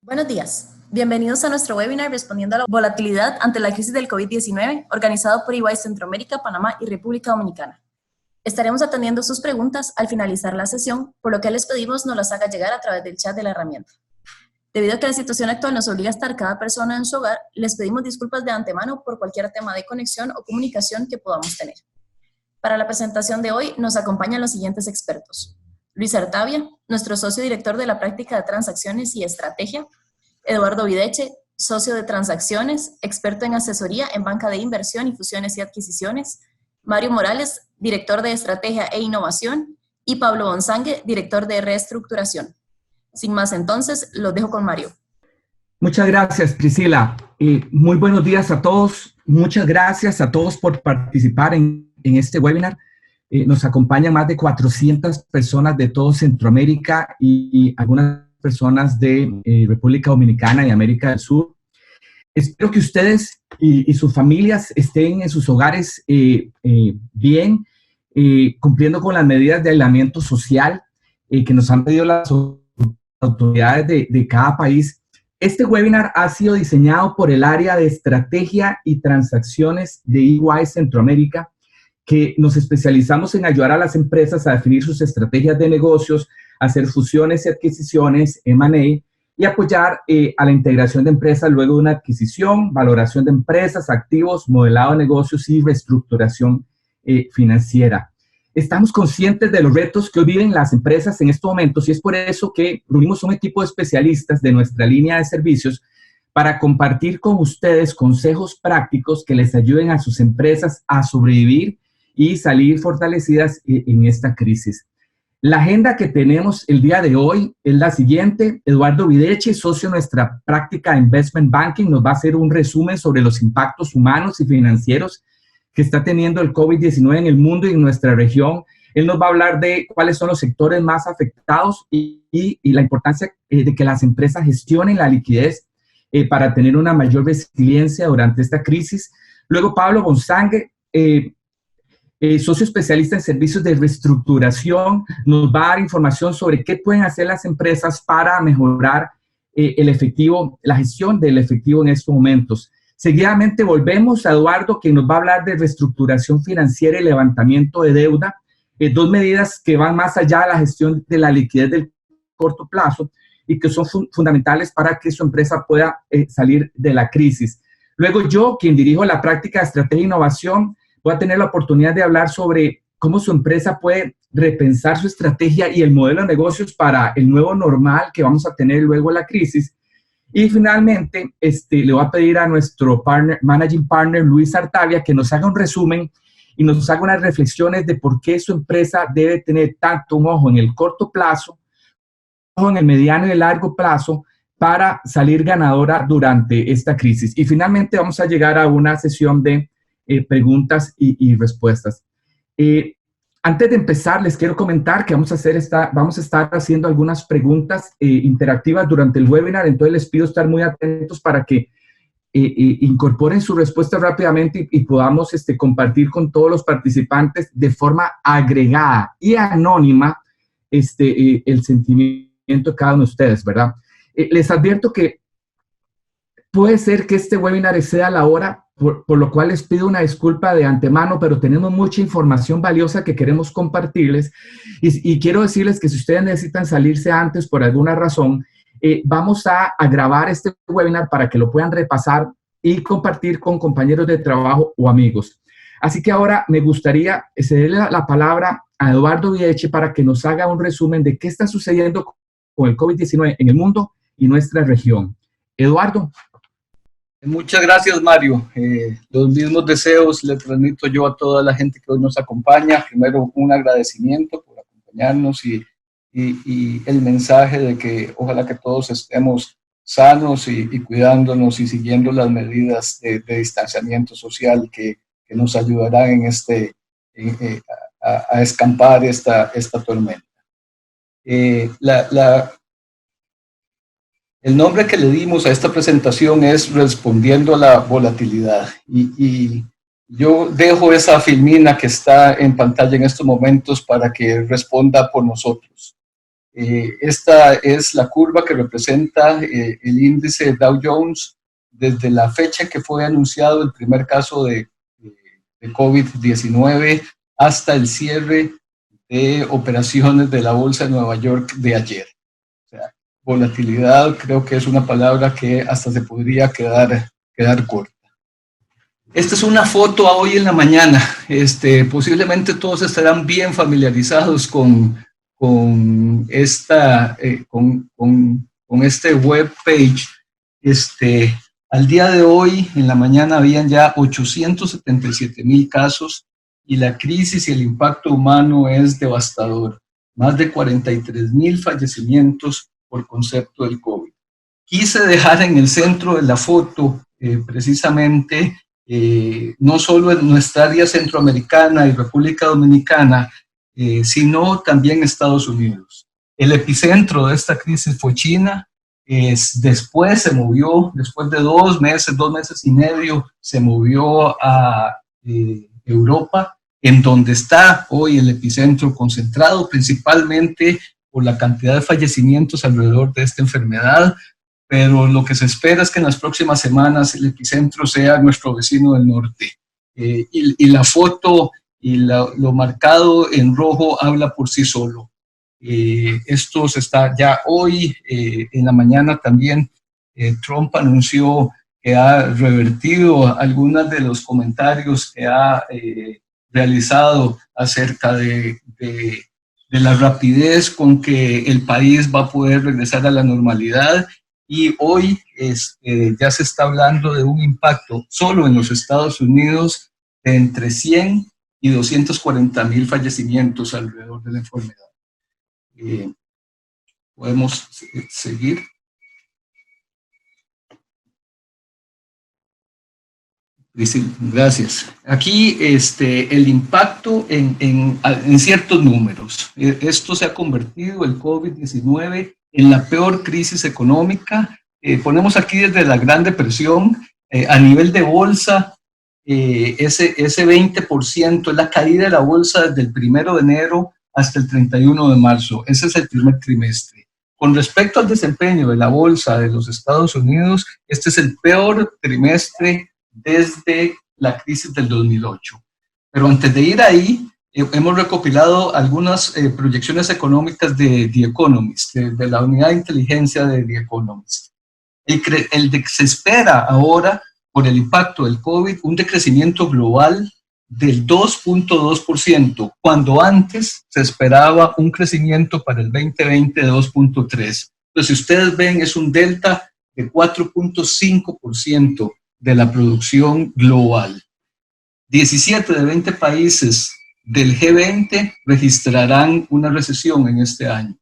Buenos días. Bienvenidos a nuestro webinar respondiendo a la volatilidad ante la crisis del COVID-19, organizado por EY Centroamérica, Panamá y República Dominicana. Estaremos atendiendo sus preguntas al finalizar la sesión, por lo que les pedimos nos las haga llegar a través del chat de la herramienta. Debido a que la situación actual nos obliga a estar cada persona en su hogar, les pedimos disculpas de antemano por cualquier tema de conexión o comunicación que podamos tener. Para la presentación de hoy nos acompañan los siguientes expertos: Luis Artavia, nuestro socio director de la práctica de transacciones y estrategia; Eduardo Videche, socio de transacciones, experto en asesoría en banca de inversión y fusiones y adquisiciones; Mario Morales, director de estrategia e innovación; y Pablo Bonsangue, director de reestructuración. Sin más, entonces, los dejo con Mario. Muchas gracias, Priscila. Muy buenos días a todos. Muchas gracias a todos por participar en este webinar. Nos acompañan más de 400 personas de todo Centroamérica y algunas personas de República Dominicana y América del Sur. Espero que ustedes y sus familias estén en sus hogares bien, cumpliendo con las medidas de aislamiento social que nos han pedido las autoridades de cada país. Este webinar ha sido diseñado por el área de estrategia y transacciones de EY Centroamérica, que nos especializamos en ayudar a las empresas a definir sus estrategias de negocios, hacer fusiones y adquisiciones, M&A, y apoyar a la integración de empresas luego de una adquisición, valoración de empresas, activos, modelado de negocios y reestructuración financiera. Estamos conscientes de los retos que hoy viven las empresas en estos momentos y es por eso que reunimos un equipo de especialistas de nuestra línea de servicios para compartir con ustedes consejos prácticos que les ayuden a sus empresas a sobrevivir y salir fortalecidas en esta crisis. La agenda que tenemos el día de hoy es la siguiente. Eduardo Videche, socio de nuestra práctica de Investment Banking, nos va a hacer un resumen sobre los impactos humanos y financieros que está teniendo el COVID-19 en el mundo y en nuestra región. Él nos va a hablar de cuáles son los sectores más afectados y la importancia de que las empresas gestionen la liquidez para tener una mayor resiliencia durante esta crisis. Luego Pablo Bonsangue, socio especialista en servicios de reestructuración, nos va a dar información sobre qué pueden hacer las empresas para mejorar el efectivo, la gestión del efectivo en estos momentos. Seguidamente volvemos a Eduardo, quien nos va a hablar de reestructuración financiera y levantamiento de deuda, dos medidas que van más allá de la gestión de la liquidez del corto plazo y que son fundamentales para que su empresa pueda salir de la crisis. Luego yo, quien dirijo la práctica de estrategia e innovación, voy a tener la oportunidad de hablar sobre cómo su empresa puede repensar su estrategia y el modelo de negocios para el nuevo normal que vamos a tener luego de la crisis. Y finalmente, le voy a pedir a nuestro managing partner, Luis Artavia, que nos haga un resumen y nos haga unas reflexiones de por qué su empresa debe tener tanto un ojo en el corto plazo, un ojo en el mediano y el largo plazo, para salir ganadora durante esta crisis. Y finalmente vamos a llegar a una sesión de preguntas y respuestas. Antes de empezar, les quiero comentar que vamos a estar haciendo algunas preguntas interactivas durante el webinar, entonces les pido estar muy atentos para que incorporen su respuesta rápidamente y podamos compartir con todos los participantes de forma agregada y anónima el sentimiento de cada uno de ustedes, ¿verdad? Les advierto que puede ser que este webinar exceda la hora, por lo cual les pido una disculpa de antemano, pero tenemos mucha información valiosa que queremos compartirles y quiero decirles que si ustedes necesitan salirse antes por alguna razón, vamos a grabar este webinar para que lo puedan repasar y compartir con compañeros de trabajo o amigos. Así que ahora me gustaría cederle la palabra a Eduardo Videche para que nos haga un resumen de qué está sucediendo con el COVID-19 en el mundo y nuestra región. Eduardo. Muchas gracias, Mario. Los mismos deseos le transmito yo a toda la gente que hoy nos acompaña. Primero, un agradecimiento por acompañarnos y el mensaje de que ojalá que todos estemos sanos y cuidándonos y siguiendo las medidas de distanciamiento social que nos ayudarán a escampar esta tormenta. El nombre que le dimos a esta presentación es Respondiendo a la Volatilidad y yo dejo esa filmina que está en pantalla en estos momentos para que responda por nosotros. Esta es la curva que representa el índice Dow Jones desde la fecha que fue anunciado el primer caso de COVID-19 hasta el cierre de operaciones de la Bolsa de Nueva York de ayer. O sea, volatilidad creo que es una palabra que hasta se podría quedar corta. Esta es una foto a hoy en la mañana. Posiblemente todos estarán bien familiarizados con este web page. Al día de hoy, en la mañana, habían ya 877,000 casos y la crisis y el impacto humano es devastador. Más de 43,000 fallecimientos por concepto del COVID. Quise dejar en el centro de la foto precisamente no solo en nuestra área centroamericana y República Dominicana, sino también Estados Unidos. El epicentro de esta crisis fue China. Después se movió, después de 2 meses y medio, se movió a Europa, en donde está hoy el epicentro concentrado, principalmente por la cantidad de fallecimientos alrededor de esta enfermedad, pero lo que se espera es que en las próximas semanas el epicentro sea nuestro vecino del norte. Y la foto y lo marcado en rojo habla por sí solo. Esto se está ya hoy, en la mañana también, Trump anunció que ha revertido algunos de los comentarios que ha realizado acerca de la rapidez con que el país va a poder regresar a la normalidad. Y hoy ya se está hablando de un impacto solo en los Estados Unidos de entre 100 y 240,000 fallecimientos alrededor de la enfermedad. Podemos seguir. Gracias. Aquí el impacto en ciertos números. Esto se ha convertido, el COVID-19, en la peor crisis económica. Ponemos aquí desde la Gran Depresión, a nivel de bolsa, ese 20% es la caída de la bolsa desde el 1 de enero hasta el 31 de marzo. Ese es el primer trimestre. Con respecto al desempeño de la bolsa de los Estados Unidos, este es el peor trimestre desde la crisis del 2008. Pero antes de ir ahí, hemos recopilado algunas proyecciones económicas de The Economist, de la unidad de inteligencia de The Economist. Se espera ahora, por el impacto del COVID, un decrecimiento global del 2.2%, cuando antes se esperaba un crecimiento para el 2020 de 2.3%. Entonces, si ustedes ven, es un delta de 4.5% de la producción global. 17 de 20 países del G20 registrarán una recesión en este año.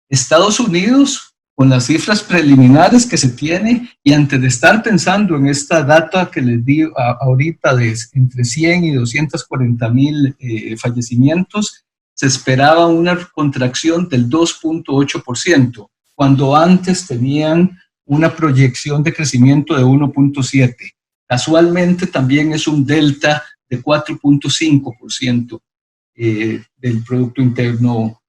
Estados Unidos, con las cifras preliminares que se tiene, y antes de estar pensando en esta data que les di ahorita de entre 100 y 240,000 fallecimientos, se esperaba una contracción del 2.8%, cuando antes tenían una proyección de crecimiento de 1.7%. Casualmente también es un delta de 4.5% del Producto Interno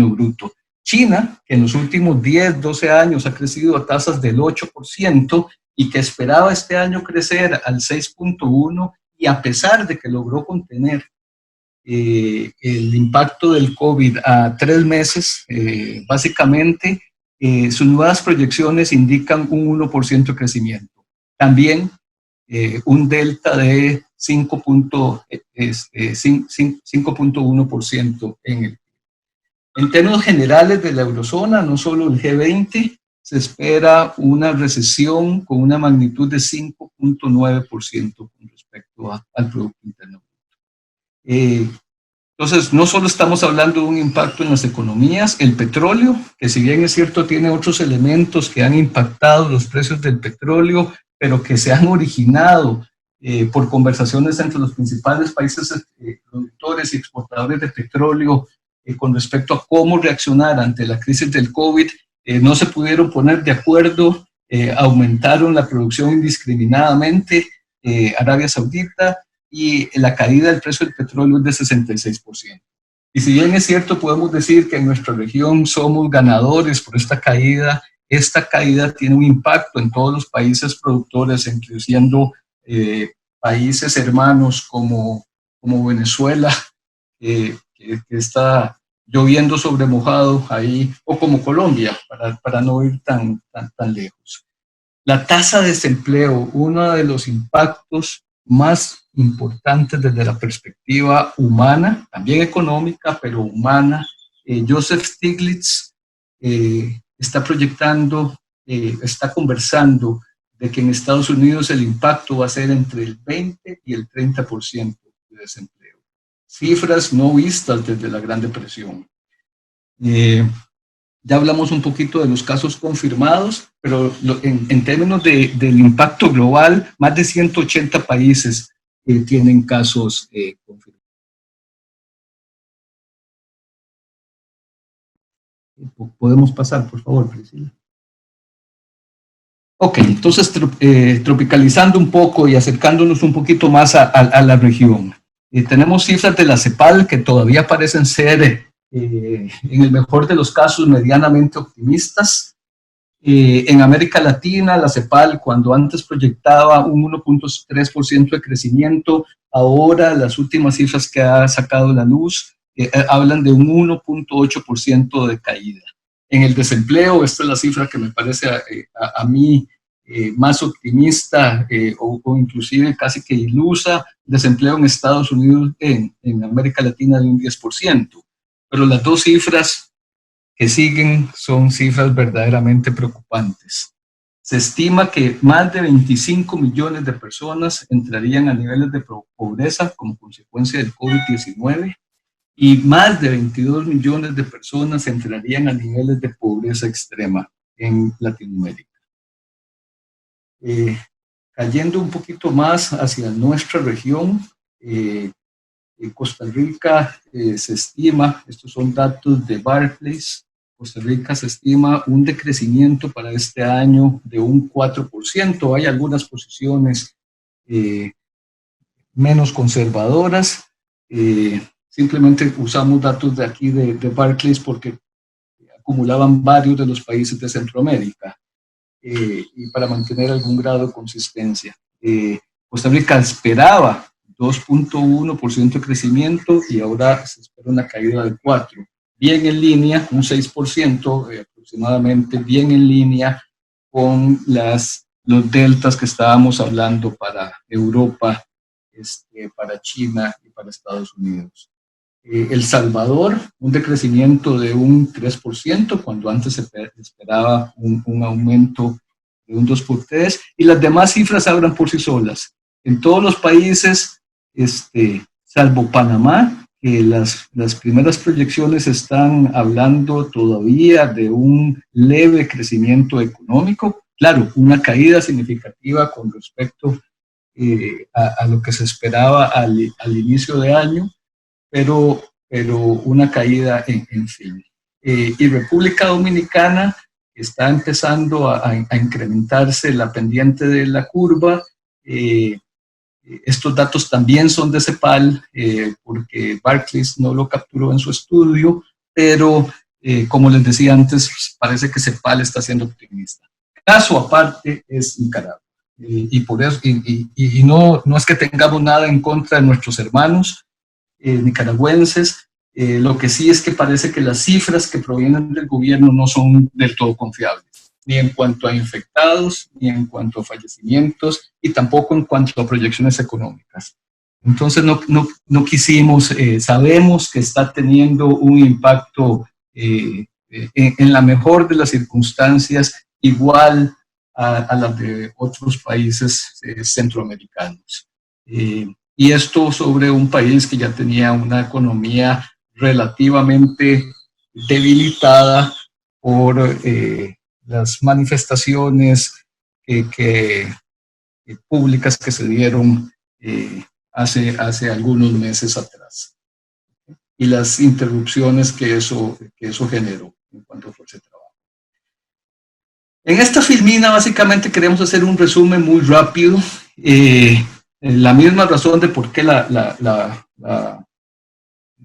Bruto. China, que en los últimos 10, 12 años ha crecido a tasas del 8% y que esperaba este año crecer al 6.1%, y a pesar de que logró contener el impacto del COVID a 3 meses, básicamente, sus nuevas proyecciones indican un 1% de crecimiento. También un delta de 5.1% en el. En términos generales de la eurozona, no solo el G20, se espera una recesión con una magnitud de 5.9% con respecto al Producto Interno Bruto. Entonces, no solo estamos hablando de un impacto en las economías, el petróleo, que si bien es cierto tiene otros elementos que han impactado los precios del petróleo, pero que se han originado por conversaciones entre los principales países productores y exportadores de petróleo con respecto a cómo reaccionar ante la crisis del COVID, no se pudieron poner de acuerdo, aumentaron la producción indiscriminadamente, Arabia Saudita, y la caída del precio del petróleo es de 66%. Y si bien es cierto, podemos decir que en nuestra región somos ganadores por esta caída tiene un impacto en todos los países productores, incluyendo países hermanos como Venezuela, que está lloviendo sobre mojado ahí, o como Colombia, para no ir tan lejos. La tasa de desempleo, uno de los impactos más importantes desde la perspectiva humana, también económica, pero humana. Joseph Stiglitz está proyectando, está conversando de que en Estados Unidos el impacto va a ser entre el 20 y el 30% de desempleo. Cifras no vistas desde la Gran Depresión. Ya hablamos un poquito de los casos confirmados, pero en términos del impacto global, más de 180 países tienen casos confirmados. ¿Podemos pasar, por favor, Priscila? Ok, entonces tropicalizando un poco y acercándonos un poquito más a la región. Tenemos cifras de la CEPAL que todavía parecen ser, en el mejor de los casos, medianamente optimistas. En América Latina, la CEPAL, cuando antes proyectaba un 1.3% de crecimiento, ahora las últimas cifras que ha sacado la luz hablan de un 1.8% de caída. En el desempleo, esta es la cifra que me parece a mí más optimista o inclusive casi que ilusa, desempleo en Estados Unidos, en América Latina de un 10%. Pero las dos cifras que siguen son cifras verdaderamente preocupantes. Se estima que más de 25 millones de personas entrarían a niveles de pobreza como consecuencia del COVID-19 y más de 22 millones de personas entrarían a niveles de pobreza extrema en Latinoamérica. Cayendo un poquito más hacia nuestra región, en Costa Rica se estima, estos son datos de Barclays, Costa Rica se estima un decrecimiento para este año de un 4%. Hay algunas posiciones menos conservadoras. Simplemente usamos datos de aquí de Barclays porque acumulaban varios de los países de Centroamérica y para mantener algún grado de consistencia. Costa Rica esperaba 2.1% de crecimiento y ahora se espera una caída de 4%. Bien en línea, un 6% aproximadamente, bien en línea con los deltas que estábamos hablando para Europa, para China y para Estados Unidos. El Salvador, un decrecimiento de un 3%, cuando antes se esperaba un aumento de un 2%, y las demás cifras hablan por sí solas. En todos los países, salvo Panamá, que las primeras proyecciones están hablando todavía de un leve crecimiento económico, claro, una caída significativa con respecto a lo que se esperaba al inicio de año, pero una caída en fin. Y República Dominicana está empezando a incrementarse la pendiente de la curva. Estos datos también son de CEPAL, porque Barclays no lo capturó en su estudio, pero como les decía antes, parece que CEPAL está siendo optimista. Caso aparte es Nicaragua. Y por eso, no es que tengamos nada en contra de nuestros hermanos nicaragüenses, lo que sí es que parece que las cifras que provienen del gobierno no son del todo confiables, ni en cuanto a infectados, ni en cuanto a fallecimientos, y tampoco en cuanto a proyecciones económicas. Entonces no quisimos, sabemos que está teniendo un impacto en la mejor de las circunstancias igual a las de otros países centroamericanos. Y esto sobre un país que ya tenía una economía relativamente debilitada por las manifestaciones públicas que se dieron hace algunos meses atrás y las interrupciones que eso generó en cuanto a fuerza de trabajo. En esta filmina básicamente queremos hacer un resumen muy rápido. La misma razón de por qué la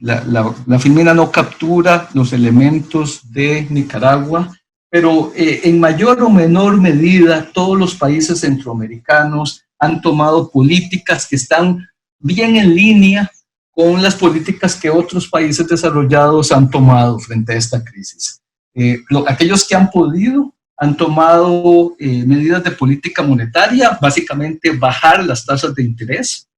la filmina no captura los elementos de Nicaragua, pero en mayor o menor medida todos los países centroamericanos han tomado políticas que están bien en línea con las políticas que otros países desarrollados han tomado frente a esta crisis. Aquellos que han podido han tomado medidas de política monetaria, básicamente bajar las tasas de interés,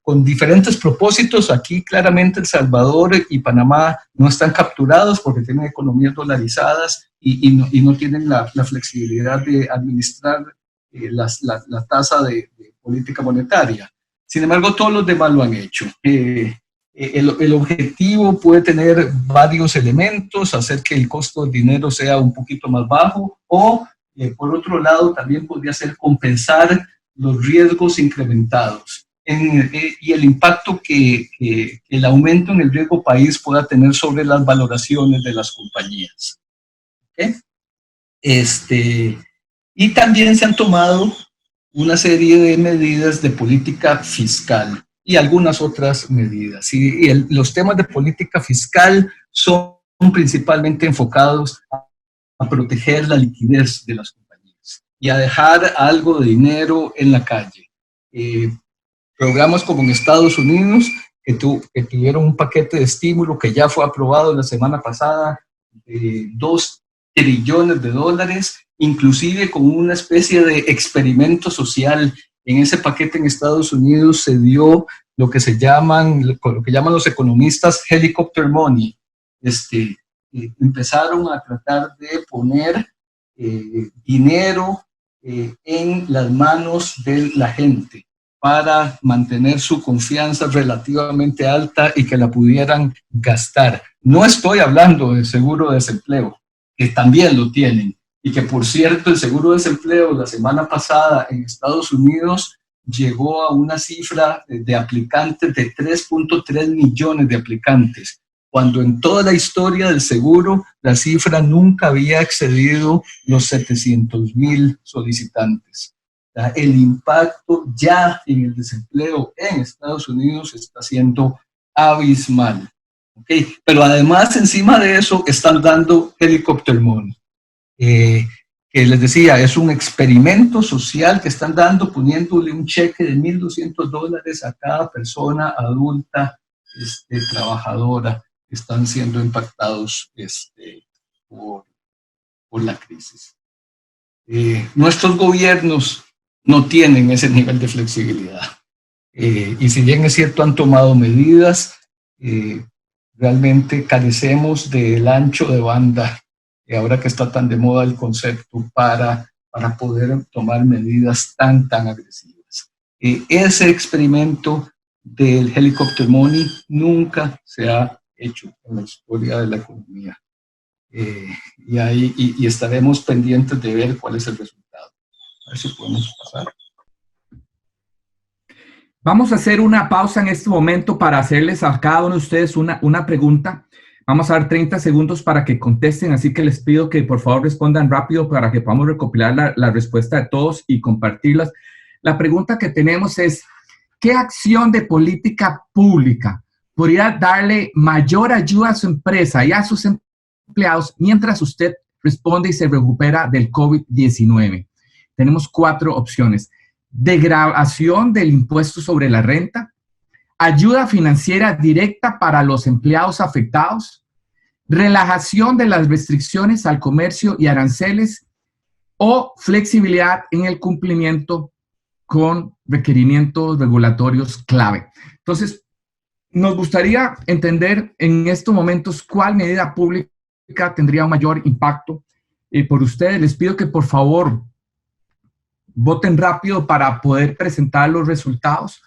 con diferentes propósitos. Aquí claramente El Salvador y Panamá no están capturados porque tienen economías dolarizadas y no tienen la flexibilidad de administrar la tasa de política monetaria. Sin embargo, todos los demás lo han hecho. El objetivo puede tener varios elementos, hacer que el costo del dinero sea un poquito más bajo, o por otro lado también podría ser compensar los riesgos incrementados y el impacto que el aumento en el riesgo país pueda tener sobre las valoraciones de las compañías. ¿Okay? Y también se han tomado una serie de medidas de política fiscal y algunas otras medidas. Y los temas de política fiscal son principalmente enfocados a proteger la liquidez de las compañías y a dejar algo de dinero en la calle. Programas como en Estados Unidos, que tuvieron un paquete de estímulo que ya fue aprobado la semana pasada, de $2 trillones, inclusive con una especie de experimento social. En ese paquete en Estados Unidos se dio lo que llaman los economistas helicopter money. Empezaron a tratar de poner dinero en las manos de la gente para mantener su confianza relativamente alta y que la pudieran gastar. No estoy hablando del seguro de desempleo, que también lo tienen, y que por cierto el seguro de desempleo la semana pasada en Estados Unidos llegó a una cifra de aplicantes de 3.3 millones de aplicantes, cuando en toda la historia del seguro la cifra nunca había excedido los 700,000 solicitantes. El impacto ya en el desempleo en Estados Unidos está siendo abismal. ¿Okay? Pero además, encima de eso, están dando helicopter money. Que les decía, es un experimento social que están dando, poniéndole un cheque de $1,200 a cada persona adulta, trabajadora, que están siendo impactados por la crisis. Nuestros gobiernos no tienen ese nivel de flexibilidad. Y si bien es cierto, han tomado medidas, realmente carecemos del ancho de banda, ahora que está tan de moda el concepto, para poder tomar medidas tan agresivas. Ese experimento del helicopter money nunca se ha hecho en la historia de la economía. Y estaremos pendientes de ver cuál es el resultado. A ver si podemos pasar. Vamos a hacer una pausa en este momento para hacerles a cada uno de ustedes una pregunta. Vamos a dar 30 segundos para que contesten, así que les pido que por favor respondan rápido para que podamos recopilar la respuesta de todos y compartirlas. La pregunta que tenemos es, ¿qué acción de política pública podría darle mayor ayuda a su empresa y a sus empleados mientras usted responde y se recupera del COVID-19? Tenemos 4 opciones. Degradación del impuesto sobre la renta, ayuda financiera directa para los empleados afectados, relajación de las restricciones al comercio y aranceles o flexibilidad en el cumplimiento con requerimientos regulatorios clave. Entonces, nos gustaría entender en estos momentos cuál medida pública tendría un mayor impacto por ustedes. Les pido que por favor voten rápido para poder presentar los resultados.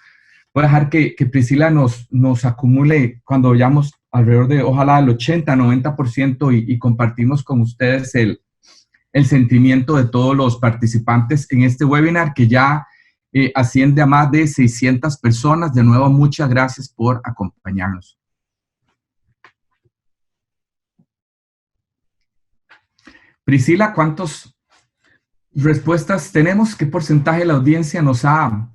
Voy a dejar que Priscila nos acumule cuando vayamos alrededor de, ojalá, el 80-90% y compartimos con ustedes el sentimiento de todos los participantes en este webinar que ya asciende a más de 600 personas. De nuevo, muchas gracias por acompañarnos. Priscila, ¿cuántas respuestas tenemos? ¿Qué porcentaje de la audiencia nos ha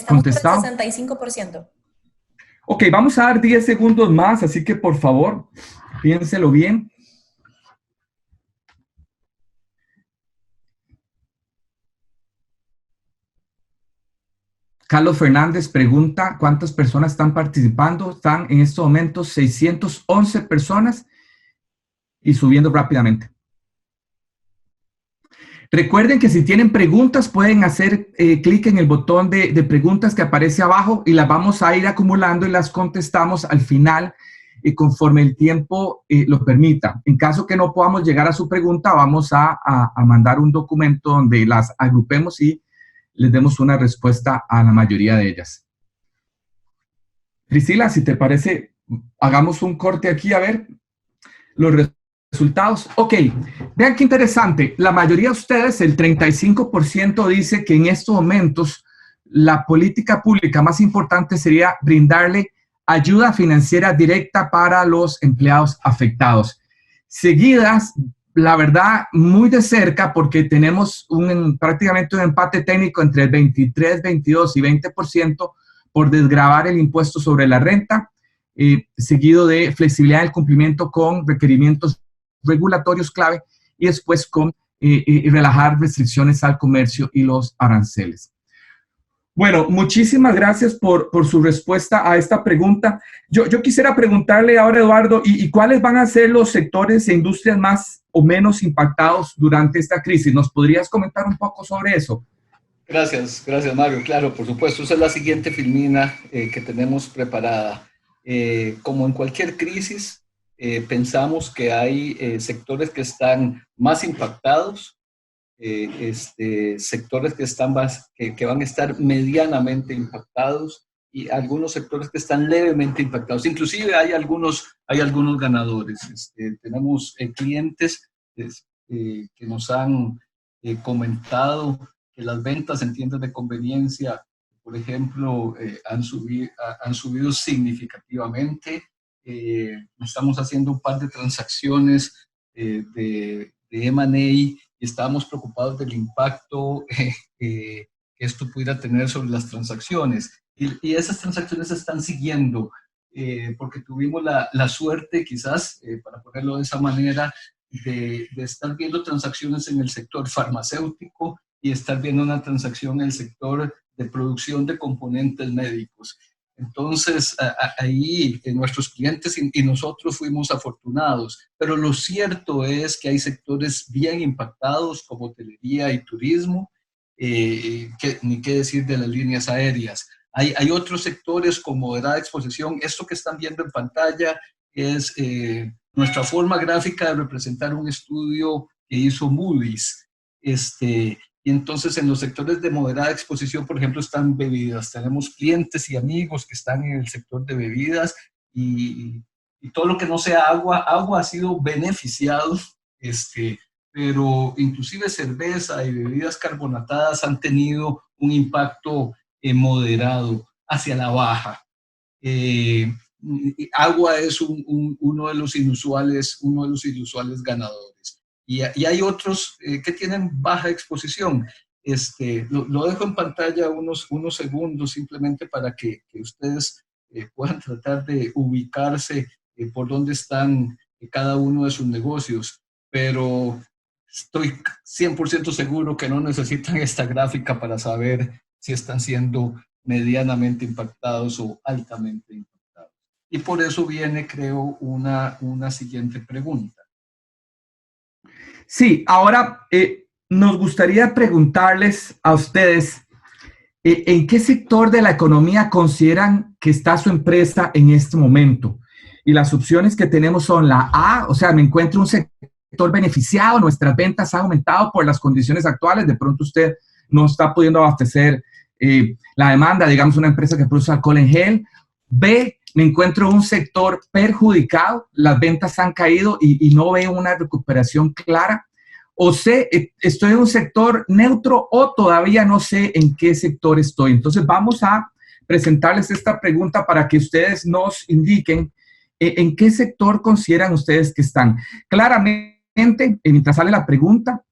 contestado? Estamos por el 65%. Ok, vamos a dar 10 segundos más, así que por favor, piénselo bien. Carlos Fernández pregunta, ¿cuántas personas están participando? Están en estos momentos 611 personas y subiendo rápidamente. Recuerden que si tienen preguntas pueden hacer clic en el botón de preguntas que aparece abajo y las vamos a ir acumulando y las contestamos al final conforme el tiempo lo permita. En caso que no podamos llegar a su pregunta, vamos a mandar un documento donde las agrupemos y les demos una respuesta a la mayoría de ellas. Priscila, si te parece, hagamos un corte aquí a ver los resultados. Ok, vean qué interesante. La mayoría de ustedes, el 35%, dice que en estos momentos la política pública más importante sería brindarle ayuda financiera directa para los empleados afectados. Seguidas, la verdad, muy de cerca, porque tenemos prácticamente un empate técnico entre el 23, 22 y 20% por desgravar el impuesto sobre la renta, seguido de flexibilidad del cumplimiento con requerimientos regulatorios clave y después con relajar restricciones al comercio y los aranceles. Bueno, muchísimas gracias por su respuesta a esta pregunta. Yo quisiera preguntarle ahora, Eduardo, ¿y cuáles van a ser los sectores e industrias más o menos impactados durante esta crisis? ¿Nos podrías comentar un poco sobre eso? Gracias Mario. Claro, por supuesto, esa es la siguiente filmina que tenemos preparada. Como en cualquier crisis, pensamos que hay sectores que están más impactados, sectores que van a estar medianamente impactados y algunos sectores que están levemente impactados. Inclusive hay algunos ganadores. Tenemos clientes que nos han comentado que las ventas en tiendas de conveniencia, por ejemplo, han subido significativamente. Estamos haciendo un par de transacciones de M&A y estábamos preocupados del impacto que esto pudiera tener sobre las transacciones. Y esas transacciones se están siguiendo porque tuvimos la suerte, quizás, para ponerlo de esa manera, de estar viendo transacciones en el sector farmacéutico y estar viendo una transacción en el sector de producción de componentes médicos. Entonces, ahí nuestros clientes y nosotros fuimos afortunados, pero lo cierto es que hay sectores bien impactados como hotelería y turismo, ni qué decir de las líneas aéreas. Hay otros sectores con moderada exposición. Esto que están viendo en pantalla es nuestra forma gráfica de representar un estudio que hizo Moody's. Y entonces en los sectores de moderada exposición, por ejemplo, están bebidas. Tenemos clientes y amigos que están en el sector de bebidas y todo lo que no sea agua ha sido beneficiado, pero inclusive cerveza y bebidas carbonatadas han tenido un impacto moderado hacia la baja. Agua es uno de los inusuales ganadores. Y hay otros que tienen baja exposición. Lo dejo en pantalla unos segundos simplemente para que ustedes puedan tratar de ubicarse por dónde están cada uno de sus negocios. Pero estoy 100% seguro que no necesitan esta gráfica para saber si están siendo medianamente impactados o altamente impactados. Y por eso viene, creo, una siguiente pregunta. Sí, ahora nos gustaría preguntarles a ustedes, ¿en qué sector de la economía consideran que está su empresa en este momento? Y las opciones que tenemos son la A, o sea, me encuentro un sector beneficiado, nuestras ventas han aumentado por las condiciones actuales, de pronto usted no está pudiendo abastecer la demanda, digamos una empresa que produce alcohol en gel. B, me encuentro un sector perjudicado, las ventas han caído y no veo una recuperación clara. O C, estoy en un sector neutro o todavía no sé en qué sector estoy. Entonces vamos a presentarles esta pregunta para que ustedes nos indiquen en qué sector consideran ustedes que están. Claramente, mientras sale la pregunta,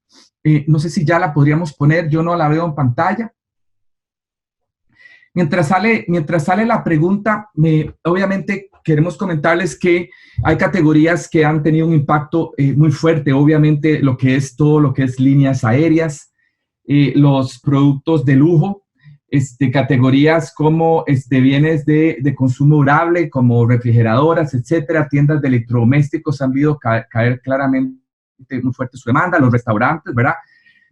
no sé si ya la podríamos poner, yo no la veo en pantalla. Mientras sale la pregunta, obviamente queremos comentarles que hay categorías que han tenido un impacto muy fuerte, obviamente lo que es todo lo que es líneas aéreas, los productos de lujo, categorías como bienes de consumo durable, como refrigeradoras, etcétera, tiendas de electrodomésticos han visto caer claramente muy fuerte su demanda, los restaurantes, ¿verdad?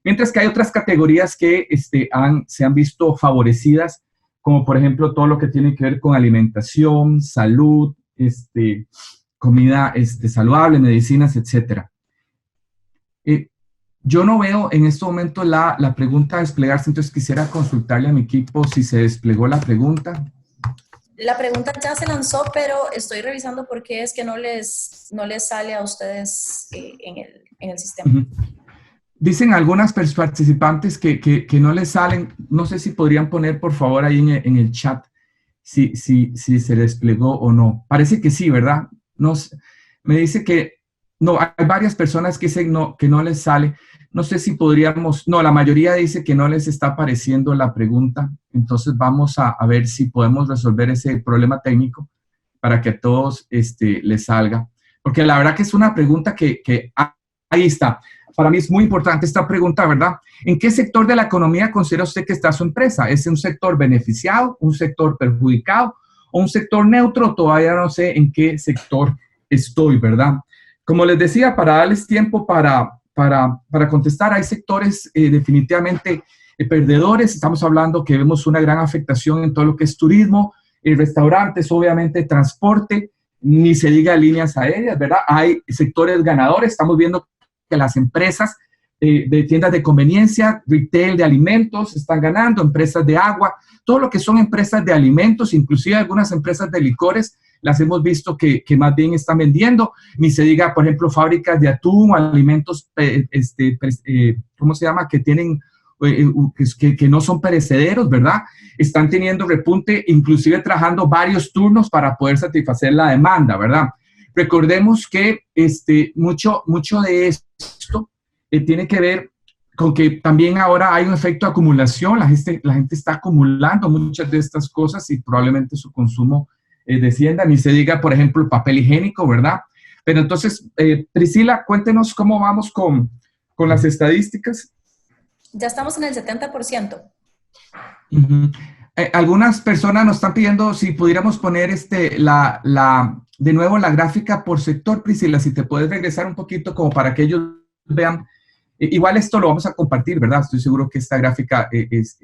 Mientras que hay otras categorías que se han visto favorecidas, como por ejemplo todo lo que tiene que ver con alimentación, salud, comida saludable, medicinas, etcétera. Yo no veo en este momento la pregunta desplegarse, entonces quisiera consultarle a mi equipo si se desplegó la pregunta. La pregunta ya se lanzó, pero estoy revisando por qué es que no les sale a ustedes en el sistema. Uh-huh. Dicen algunas participantes que no les salen. No sé si podrían poner, por favor, ahí en el chat si se desplegó o no. Parece que sí, ¿verdad? No, me dice que no, hay varias personas que dicen que no les sale. No sé si podríamos, no, la mayoría dice que no les está apareciendo la pregunta. Entonces vamos a ver si podemos resolver ese problema técnico para que a todos les salga. Porque la verdad que es una pregunta que ahí está. Para mí es muy importante esta pregunta, ¿verdad? ¿En qué sector de la economía considera usted que está su empresa? ¿Es un sector beneficiado, un sector perjudicado o un sector neutro? Todavía no sé en qué sector estoy, ¿verdad? Como les decía, para darles tiempo para contestar, hay sectores definitivamente perdedores. Estamos hablando que vemos una gran afectación en todo lo que es turismo, restaurantes, obviamente transporte, ni se diga líneas aéreas, ¿verdad? Hay sectores ganadores. Estamos viendo que las empresas de tiendas de conveniencia, retail de alimentos están ganando, empresas de agua, todo lo que son empresas de alimentos, inclusive algunas empresas de licores, las hemos visto que más bien están vendiendo, ni se diga, por ejemplo, fábricas de atún, alimentos, ¿cómo se llama? Que tienen, que no son perecederos, ¿verdad? Están teniendo repunte, inclusive trabajando varios turnos para poder satisfacer la demanda, ¿verdad? Recordemos que mucho de esto tiene que ver con que también ahora hay un efecto de acumulación, la gente está acumulando muchas de estas cosas y probablemente su consumo descienda, ni se diga, por ejemplo, el papel higiénico, ¿verdad? Pero entonces, Priscila, cuéntenos cómo vamos con las estadísticas. Ya estamos en el 70%. Uh-huh. Algunas personas nos están pidiendo si pudiéramos poner de nuevo la gráfica por sector, Priscila, si te puedes regresar un poquito como para que ellos vean. Igual esto lo vamos a compartir, ¿verdad? Estoy seguro que esta gráfica es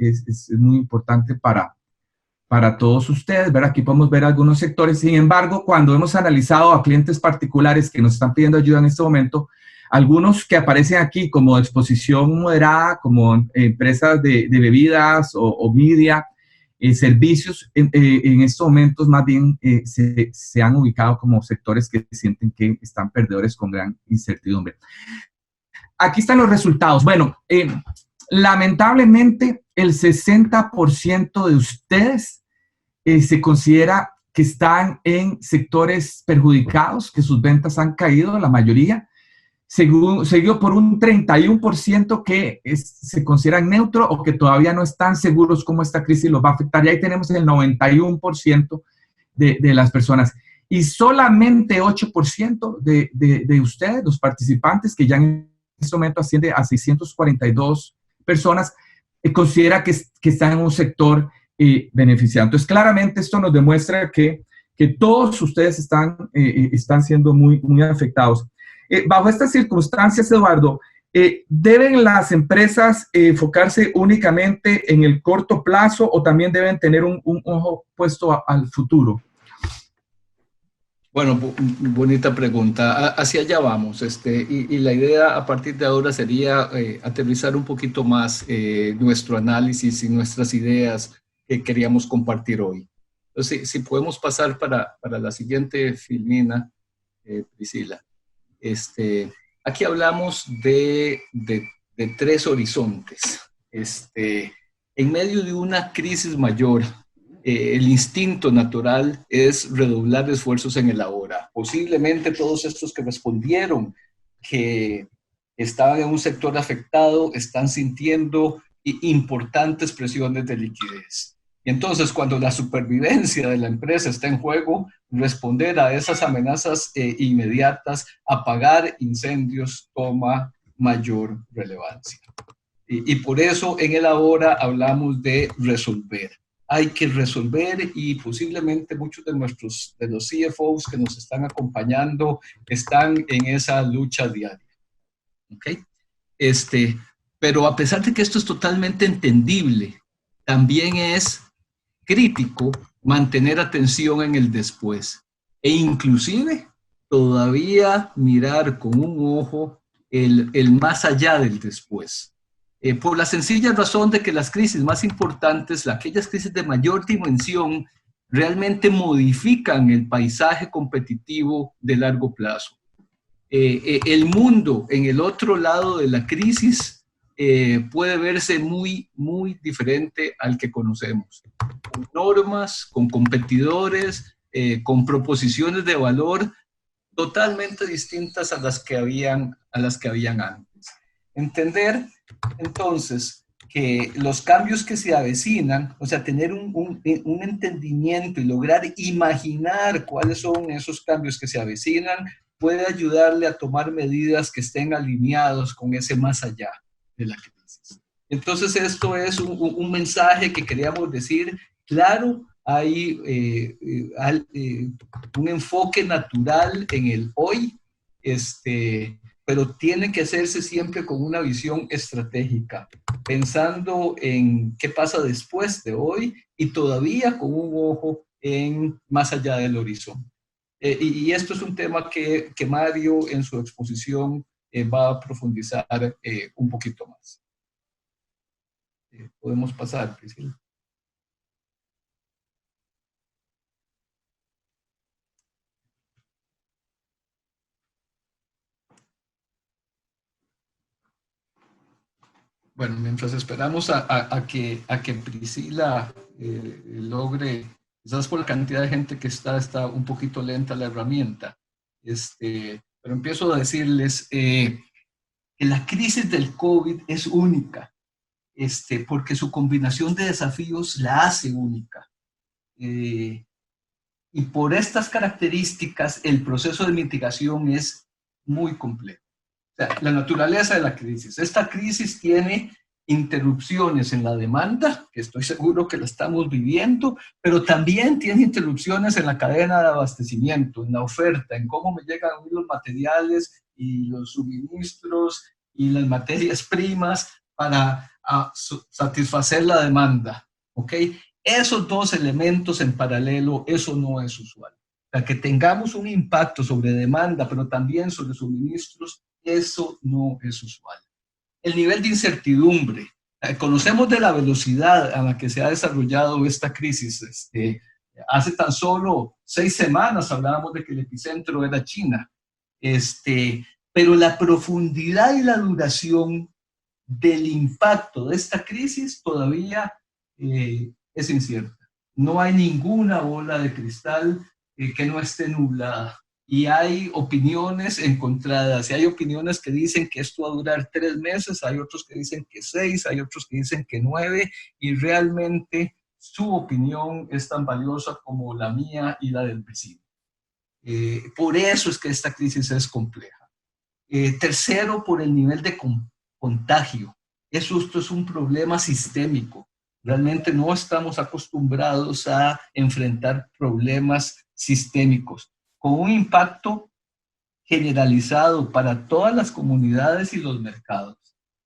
muy importante para todos ustedes, ¿verdad? Aquí podemos ver algunos sectores. Sin embargo, cuando hemos analizado a clientes particulares que nos están pidiendo ayuda en este momento, algunos que aparecen aquí como exposición moderada, como empresas de bebidas o media, servicios, en estos momentos más bien se han ubicado como sectores que sienten que están perdedores con gran incertidumbre. Aquí están los resultados. Bueno, lamentablemente el 60% de ustedes se considera que están en sectores perjudicados, que sus ventas han caído, la mayoría, seguido por un 31% que se consideran neutro o que todavía no están seguros cómo esta crisis los va a afectar. Y ahí tenemos el 91% de las personas. Y solamente 8% de ustedes, los participantes, que ya en este momento asciende a 642 personas, considera que están en un sector beneficiado. Entonces, claramente esto nos demuestra que todos ustedes están siendo muy, muy afectados. Bajo estas circunstancias, Eduardo, ¿deben las empresas enfocarse únicamente en el corto plazo o también deben tener un ojo puesto al futuro? Bueno, bonita pregunta. Hacia allá vamos. Y la idea a partir de ahora sería aterrizar un poquito más nuestro análisis y nuestras ideas que queríamos compartir hoy. Entonces, si podemos pasar para la siguiente filmina, Priscila. Aquí hablamos de 3 horizontes. En medio de una crisis mayor, el instinto natural es redoblar esfuerzos en el ahora. Posiblemente todos estos que respondieron que estaban en un sector afectado están sintiendo importantes presiones de liquidez. Y entonces, cuando la supervivencia de la empresa está en juego, responder a esas amenazas inmediatas, apagar incendios, toma mayor relevancia. Y por eso en el ahora hablamos de resolver. Hay que resolver y posiblemente muchos de los CFOs que nos están acompañando están en esa lucha diaria. ¿Okay? Pero a pesar de que esto es totalmente entendible, también es crítico mantener atención en el después e inclusive todavía mirar con un ojo el más allá del después. Por la sencilla razón de que las crisis más importantes, aquellas crisis de mayor dimensión, realmente modifican el paisaje competitivo de largo plazo. El mundo en el otro lado de la crisis puede verse muy, muy diferente al que conocemos, con normas, con competidores, con proposiciones de valor totalmente distintas a las que habían antes. Entender entonces que los cambios que se avecinan, o sea, tener un entendimiento y lograr imaginar cuáles son esos cambios que se avecinan, puede ayudarle a tomar medidas que estén alineados con ese más allá de la crisis. Entonces, esto es un mensaje que queríamos decir. Claro, hay un enfoque natural en el hoy, pero tiene que hacerse siempre con una visión estratégica, pensando en qué pasa después de hoy y todavía con un ojo en más allá del horizonte. Y esto es un tema que Mario en su exposición va a profundizar un poquito más. Podemos pasar, Priscila. Bueno, mientras esperamos a que Priscila logre, quizás por la cantidad de gente que está un poquito lenta la herramienta, pero empiezo a decirles que la crisis del COVID es única, porque su combinación de desafíos la hace única. Y por estas características, el proceso de mitigación es muy complejo. O sea, la naturaleza de la crisis. Esta crisis tiene interrupciones en la demanda, que estoy seguro que la estamos viviendo, pero también tiene interrupciones en la cadena de abastecimiento, en la oferta, en cómo me llegan los materiales y los suministros y las materias primas para satisfacer la demanda. ¿Ok? Esos dos elementos en paralelo, eso no es usual. O sea, que tengamos un impacto sobre demanda, pero también sobre suministros, eso no es usual. El nivel de incertidumbre. Conocemos de la velocidad a la que se ha desarrollado esta crisis. Hace tan solo 6 semanas hablábamos de que el epicentro era China. Pero la profundidad y la duración del impacto de esta crisis todavía es incierta. No hay ninguna bola de cristal que no esté nublada. Y hay opiniones encontradas, y hay opiniones que dicen que esto va a durar 3 meses, hay otros que dicen que 6, hay otros que dicen que 9, y realmente su opinión es tan valiosa como la mía y la del vecino. Por eso es que esta crisis es compleja. Tercero, por el nivel de contagio. Esto es un problema sistémico. Realmente no estamos acostumbrados a enfrentar problemas sistémicos con un impacto generalizado para todas las comunidades y los mercados.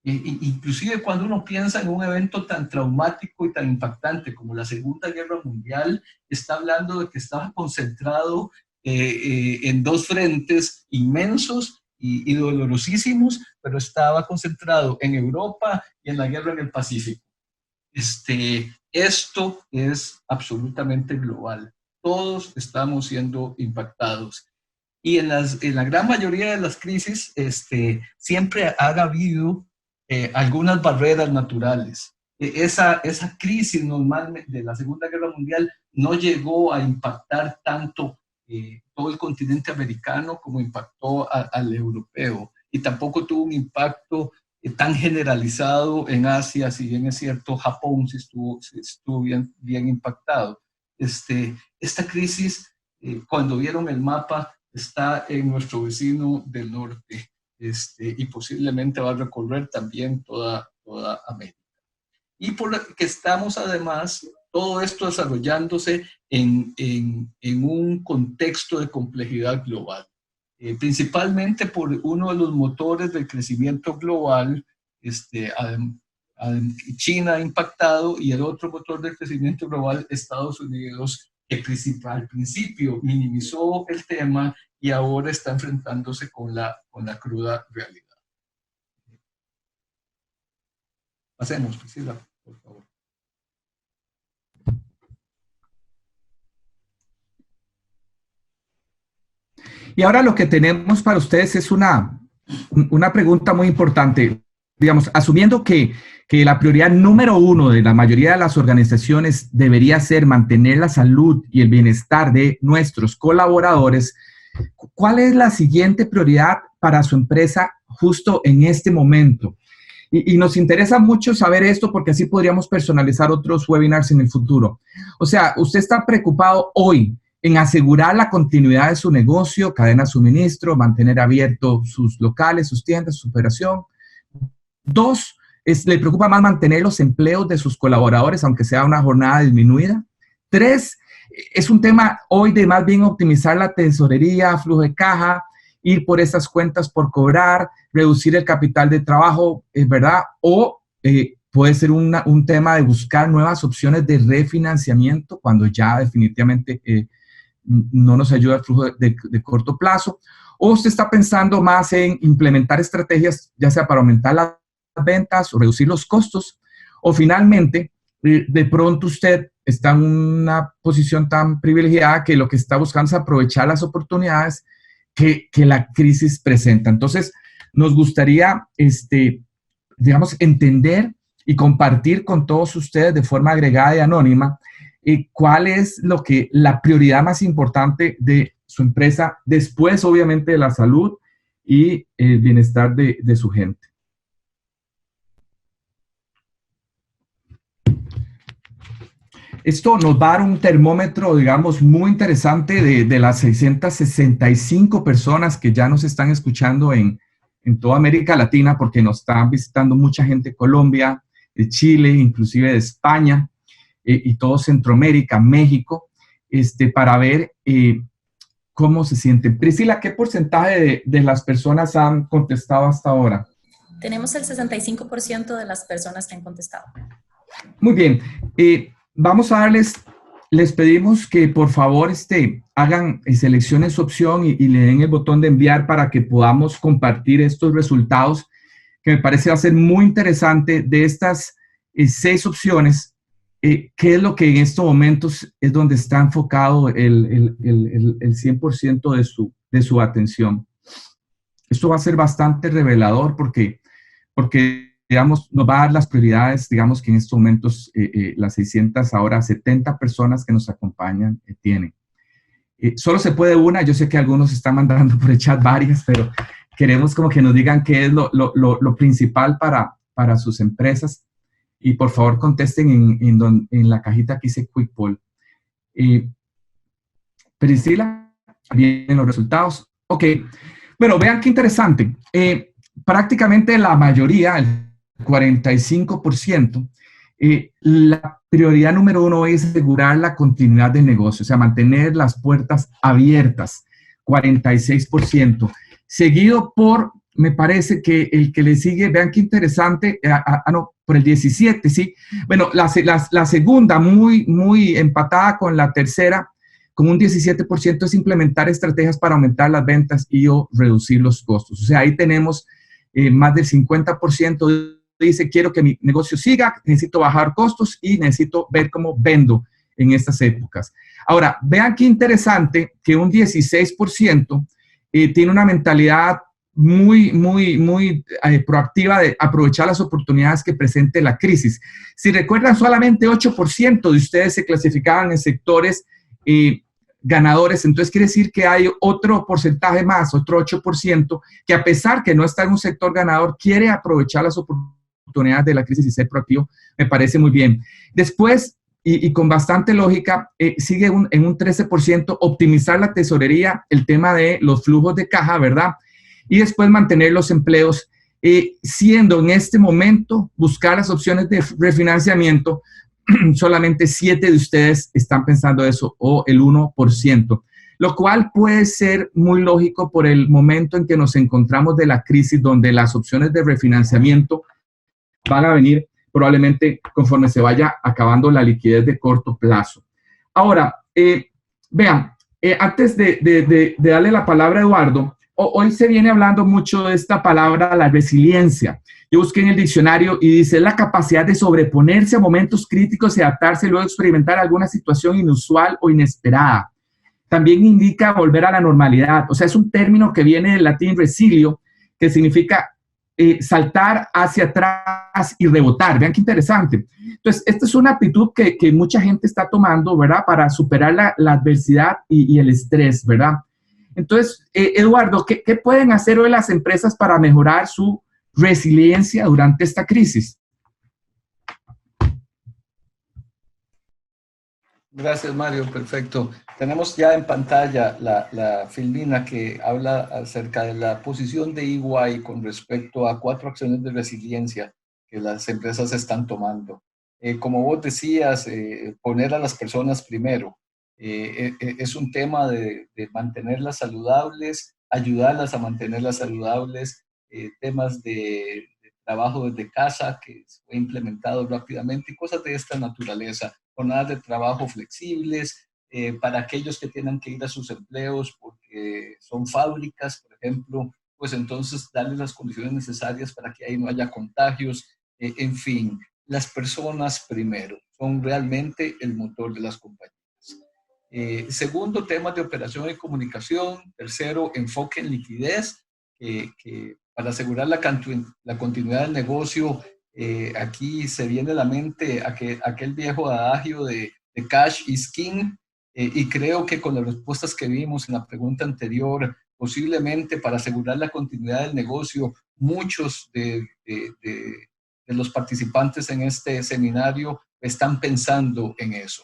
Inclusive cuando uno piensa en un evento tan traumático y tan impactante como la Segunda Guerra Mundial, está hablando de que estaba concentrado en 2 frentes inmensos y dolorosísimos, pero estaba concentrado en Europa y en la guerra en el Pacífico. Esto es absolutamente global. Todos estamos siendo impactados. Y en la gran mayoría de las crisis siempre ha habido algunas barreras naturales. Esa crisis normalmente de la Segunda Guerra Mundial no llegó a impactar tanto todo el continente americano como impactó al europeo. Y tampoco tuvo un impacto tan generalizado en Asia, si bien es cierto, Japón sí estuvo bien impactado. Esta crisis, cuando vieron el mapa, está en nuestro vecino del norte, y posiblemente va a recorrer también toda América. Y por lo que estamos además, todo esto desarrollándose en un contexto de complejidad global. Principalmente por uno de los motores del crecimiento global, China ha impactado, y el otro motor del crecimiento global, Estados Unidos, que al principio minimizó el tema y ahora está enfrentándose con la cruda realidad. Pasemos, Priscila, por favor. Y ahora lo que tenemos para ustedes es una pregunta muy importante. Digamos, asumiendo que la prioridad número uno de la mayoría de las organizaciones debería ser mantener la salud y el bienestar de nuestros colaboradores, ¿cuál es la siguiente prioridad para su empresa justo en este momento? Y nos interesa mucho saber esto porque así podríamos personalizar otros webinars en el futuro. O sea, usted está preocupado hoy en asegurar la continuidad de su negocio, cadena de suministro, mantener abiertos sus locales, sus tiendas, su operación. 2, le preocupa más mantener los empleos de sus colaboradores, aunque sea una jornada disminuida. 3, es un tema hoy de más bien optimizar la tesorería, flujo de caja, ir por esas cuentas por cobrar, reducir el capital de trabajo, ¿verdad? O puede ser un tema de buscar nuevas opciones de refinanciamiento cuando ya definitivamente no nos ayuda el flujo de corto plazo. O usted está pensando más en implementar estrategias, ya sea para aumentar las ventas o reducir los costos, o finalmente, de pronto usted está en una posición tan privilegiada que lo que está buscando es aprovechar las oportunidades que la crisis presenta. Entonces, nos gustaría, digamos, entender y compartir con todos ustedes de forma agregada y anónima cuál es la prioridad más importante de su empresa, después, obviamente, de la salud y el bienestar de su gente. Esto nos va a dar un termómetro, digamos, muy interesante de las 665 personas que ya nos están escuchando en toda América Latina, porque nos están visitando mucha gente de Colombia, de Chile, inclusive de España, y todo Centroamérica, México, para ver cómo se sienten. Priscila, ¿qué porcentaje de las personas han contestado hasta ahora? Tenemos el 65% de las personas que han contestado. Muy bien. Vamos a les pedimos que por favor hagan, seleccionen su opción y le den el botón de enviar para que podamos compartir estos resultados, que me parece va a ser muy interesante. De estas 6 opciones, ¿qué es lo que en estos momentos es donde está enfocado el 100% de su atención? Esto va a ser bastante revelador porque digamos, nos va a dar las prioridades, digamos, que en estos momentos las 600, ahora 70 personas que nos acompañan tienen. Solo se puede una, yo sé que algunos están mandando por el chat varias, pero queremos como que nos digan qué es lo principal para sus empresas. Y por favor contesten en la cajita que dice Quick Poll. Priscila, vienen los resultados. Ok, bueno, vean qué interesante. Prácticamente la mayoría, el 45%, la prioridad número 1 es asegurar la continuidad del negocio, o sea, mantener las puertas abiertas, 46%. Seguido por, me parece que el que le sigue, vean qué interesante, no, por el 17, sí. Bueno, la segunda, muy empatada con la tercera, con un 17%, es implementar estrategias para aumentar las ventas y o reducir los costos. O sea, ahí tenemos más del 50% dice, quiero que mi negocio siga, necesito bajar costos y necesito ver cómo vendo en estas épocas. Ahora, vean qué interesante que un 16% tiene una mentalidad muy proactiva de aprovechar las oportunidades que presente la crisis. Si recuerdan, solamente 8% de ustedes se clasificaban en sectores ganadores. Entonces quiere decir que hay otro porcentaje más, otro 8%, que a pesar que no está en un sector ganador, quiere aprovechar las oportunidades de la crisis y ser proactivo. Me parece muy bien. Después, y con bastante lógica, sigue en un 13% optimizar la tesorería, el tema de los flujos de caja, ¿verdad? Y después mantener los empleos, siendo en este momento buscar las opciones de refinanciamiento. Solamente 7 de ustedes están pensando eso, o el 1%, lo cual puede ser muy lógico por el momento en que nos encontramos de la crisis, donde las opciones de refinanciamiento van a venir probablemente conforme se vaya acabando la liquidez de corto plazo. Ahora, vean, antes de darle la palabra a Eduardo, hoy se viene hablando mucho de esta palabra, la resiliencia. Yo busqué en el diccionario y dice la capacidad de sobreponerse a momentos críticos y adaptarse y luego experimentar alguna situación inusual o inesperada. También indica volver a la normalidad. O sea, es un término que viene del latín resilio, que significa saltar hacia atrás y rebotar. Vean qué interesante. Entonces, esta es una actitud que mucha gente está tomando, ¿verdad? Para superar la adversidad y el estrés, ¿verdad? Entonces, Eduardo, ¿qué pueden hacer hoy las empresas para mejorar su resiliencia durante esta crisis? Gracias, Mario. Perfecto. Tenemos ya en pantalla la filmina que habla acerca de la posición de EY con respecto a 4 acciones de resiliencia que las empresas están tomando. Como vos decías, poner a las personas primero. Es un tema de mantenerlas saludables, ayudarlas a mantenerlas saludables, temas de trabajo desde casa que fue implementado rápidamente y cosas de esta naturaleza. Jornadas de trabajo flexibles para aquellos que tienen que ir a sus empleos porque son fábricas, por ejemplo, pues entonces darles las condiciones necesarias para que ahí no haya contagios. En fin, las personas primero son realmente el motor de las compañías. Segundo, temas de operación y comunicación. Tercero, enfoque en liquidez, que para asegurar la continuidad del negocio. Aquí se viene a la mente aquel viejo adagio de cash is king, y creo que con las respuestas que vimos en la pregunta anterior, posiblemente para asegurar la continuidad del negocio, muchos de los participantes en este seminario están pensando en eso.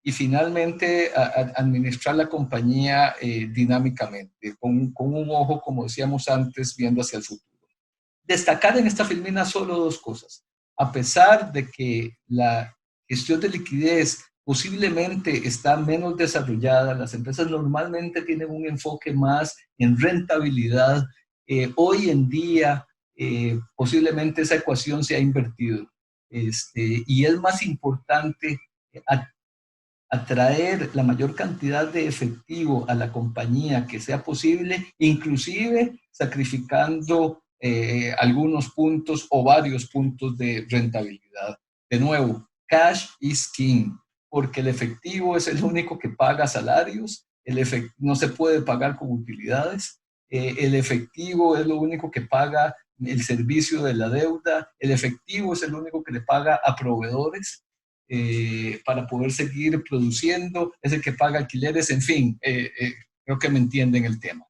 Y finalmente, administrar la compañía dinámicamente, con un ojo, como decíamos antes, viendo hacia el futuro. Destacar en esta filmina solo 2 cosas. A pesar de que la gestión de liquidez posiblemente está menos desarrollada, las empresas normalmente tienen un enfoque más en rentabilidad. Hoy en día, posiblemente esa ecuación se ha invertido. Y es más importante atraer la mayor cantidad de efectivo a la compañía que sea posible, inclusive sacrificando algunos puntos o varios puntos de rentabilidad. De nuevo, cash is king, porque el efectivo es el único que paga salarios, no se puede pagar con utilidades, el efectivo es lo único que paga el servicio de la deuda, el efectivo es el único que le paga a proveedores para poder seguir produciendo, es el que paga alquileres, en fin, creo que me entienden el tema.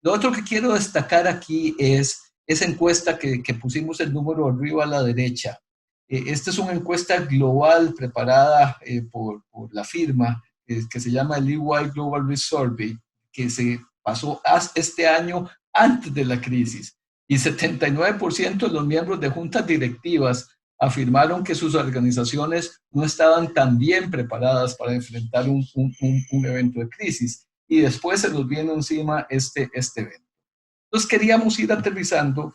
Lo otro que quiero destacar aquí es esa encuesta que pusimos el número arriba a la derecha. Esta es una encuesta global preparada por la firma que se llama el EY Global Risk Survey, que se pasó este año antes de la crisis. Y 79% de los miembros de juntas directivas afirmaron que sus organizaciones no estaban tan bien preparadas para enfrentar un evento de crisis. Y después se nos vino encima este evento. Entonces queríamos ir aterrizando,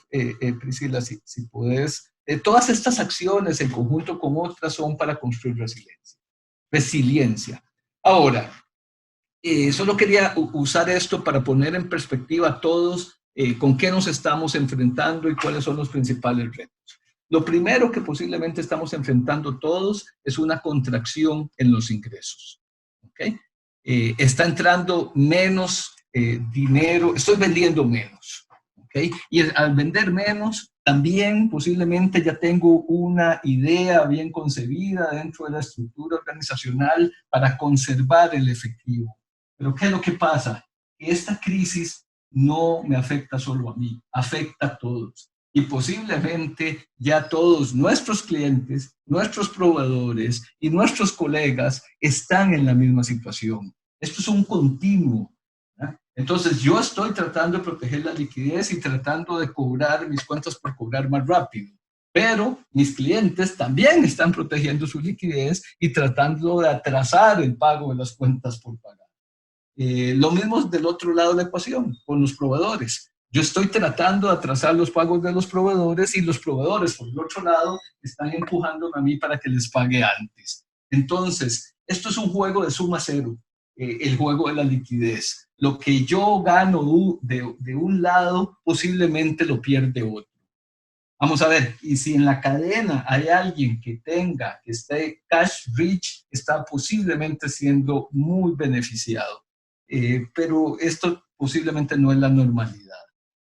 Priscila, si podés. Todas estas acciones en conjunto con otras son para construir resiliencia. Ahora, solo quería usar esto para poner en perspectiva a todos con qué nos estamos enfrentando y cuáles son los principales retos. Lo primero que posiblemente estamos enfrentando todos es una contracción en los ingresos. ¿Okay? Está entrando menos dinero, estoy vendiendo menos. ¿Okay? ¿okay? Y al vender menos, también posiblemente ya tengo una idea bien concebida dentro de la estructura organizacional para conservar el efectivo. Pero ¿qué es lo que pasa? Esta crisis no me afecta solo a mí, afecta a todos. Y posiblemente ya todos nuestros clientes, nuestros proveedores y nuestros colegas están en la misma situación. Esto es un continuo. Entonces yo estoy tratando de proteger la liquidez y tratando de cobrar mis cuentas por cobrar más rápido, pero mis clientes también están protegiendo su liquidez y tratando de atrasar el pago de las cuentas por pagar. Lo mismo del otro lado de la ecuación, con los proveedores. Yo estoy tratando de atrasar los pagos de los proveedores y los proveedores, por el otro lado, están empujándome a mí para que les pague antes. Entonces, esto es un juego de suma cero, el juego de la liquidez. Lo que yo gano de un lado, posiblemente lo pierde otro. Vamos a ver, y si en la cadena hay alguien que esté cash rich, está posiblemente siendo muy beneficiado. Pero esto posiblemente no es la normalidad.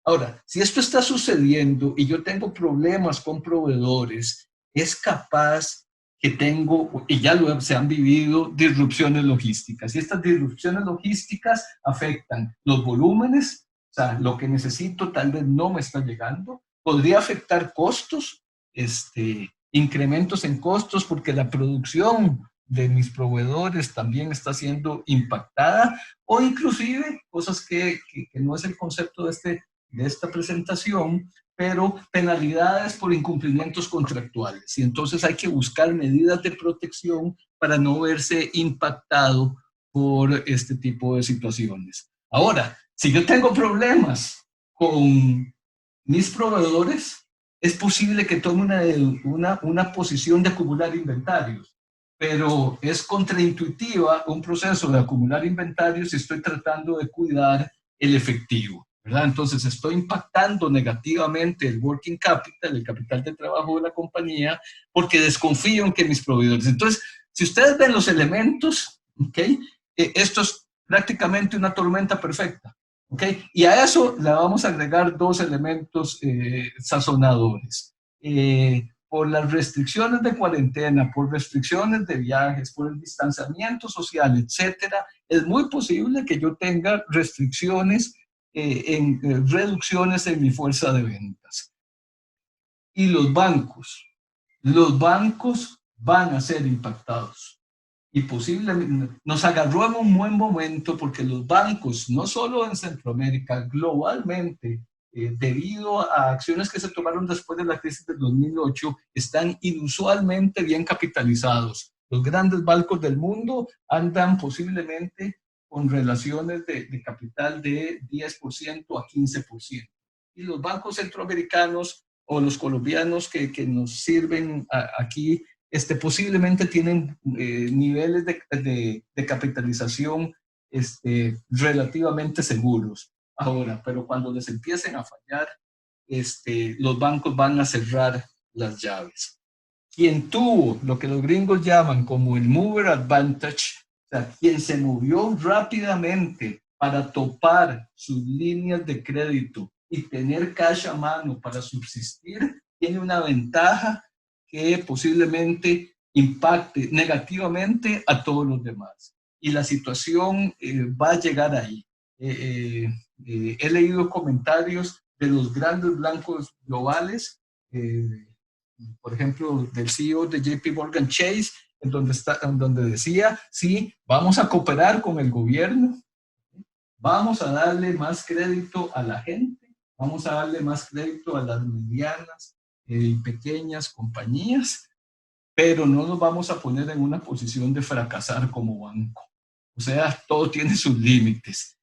Ahora, si esto está sucediendo y yo tengo problemas con proveedores, es capaz que tengo, y ya se han vivido, disrupciones logísticas. Y estas disrupciones logísticas afectan los volúmenes, o sea, lo que necesito tal vez no me está llegando. Podría afectar costos, incrementos en costos, porque la producción de mis proveedores también está siendo impactada, o inclusive cosas que no es el concepto de esta presentación, pero penalidades por incumplimientos contractuales. Y entonces hay que buscar medidas de protección para no verse impactado por este tipo de situaciones. Ahora, si yo tengo problemas con mis proveedores, es posible que tome una posición de acumular inventarios, pero es contraintuitiva un proceso de acumular inventarios si estoy tratando de cuidar el efectivo, ¿verdad? Entonces estoy impactando negativamente el working capital, el capital de trabajo de la compañía, porque desconfío en que mis proveedores. Entonces, si ustedes ven los elementos, ¿okay? Esto es prácticamente una tormenta perfecta. ¿Okay? Y a eso le vamos a agregar dos elementos sazonadores. Por las restricciones de cuarentena, por restricciones de viajes, por el distanciamiento social, etcétera, es muy posible que yo tenga restricciones, reducciones en mi fuerza de ventas. Y los bancos van a ser impactados. Y posiblemente nos agarró en un buen momento porque los bancos, no solo en Centroamérica, globalmente, debido a acciones que se tomaron después de la crisis del 2008, están inusualmente bien capitalizados. Los grandes bancos del mundo andan posiblemente con relaciones de capital de 10% a 15%. Y los bancos centroamericanos o los colombianos que nos sirven aquí, posiblemente tienen niveles de capitalización relativamente seguros. Ahora, pero cuando les empiecen a fallar, los bancos van a cerrar las llaves. Quien tuvo lo que los gringos llaman como el mover advantage, o sea, quien se movió rápidamente para topar sus líneas de crédito y tener cash a mano para subsistir, tiene una ventaja que posiblemente impacte negativamente a todos los demás. Y la situación va a llegar ahí. He leído comentarios de los grandes bancos globales, por ejemplo, del CEO de JP Morgan Chase, en donde decía, sí, vamos a cooperar con el gobierno, vamos a darle más crédito a la gente, vamos a darle más crédito a las medianas y pequeñas compañías, pero no nos vamos a poner en una posición de fracasar como banco. O sea, todo tiene sus límites.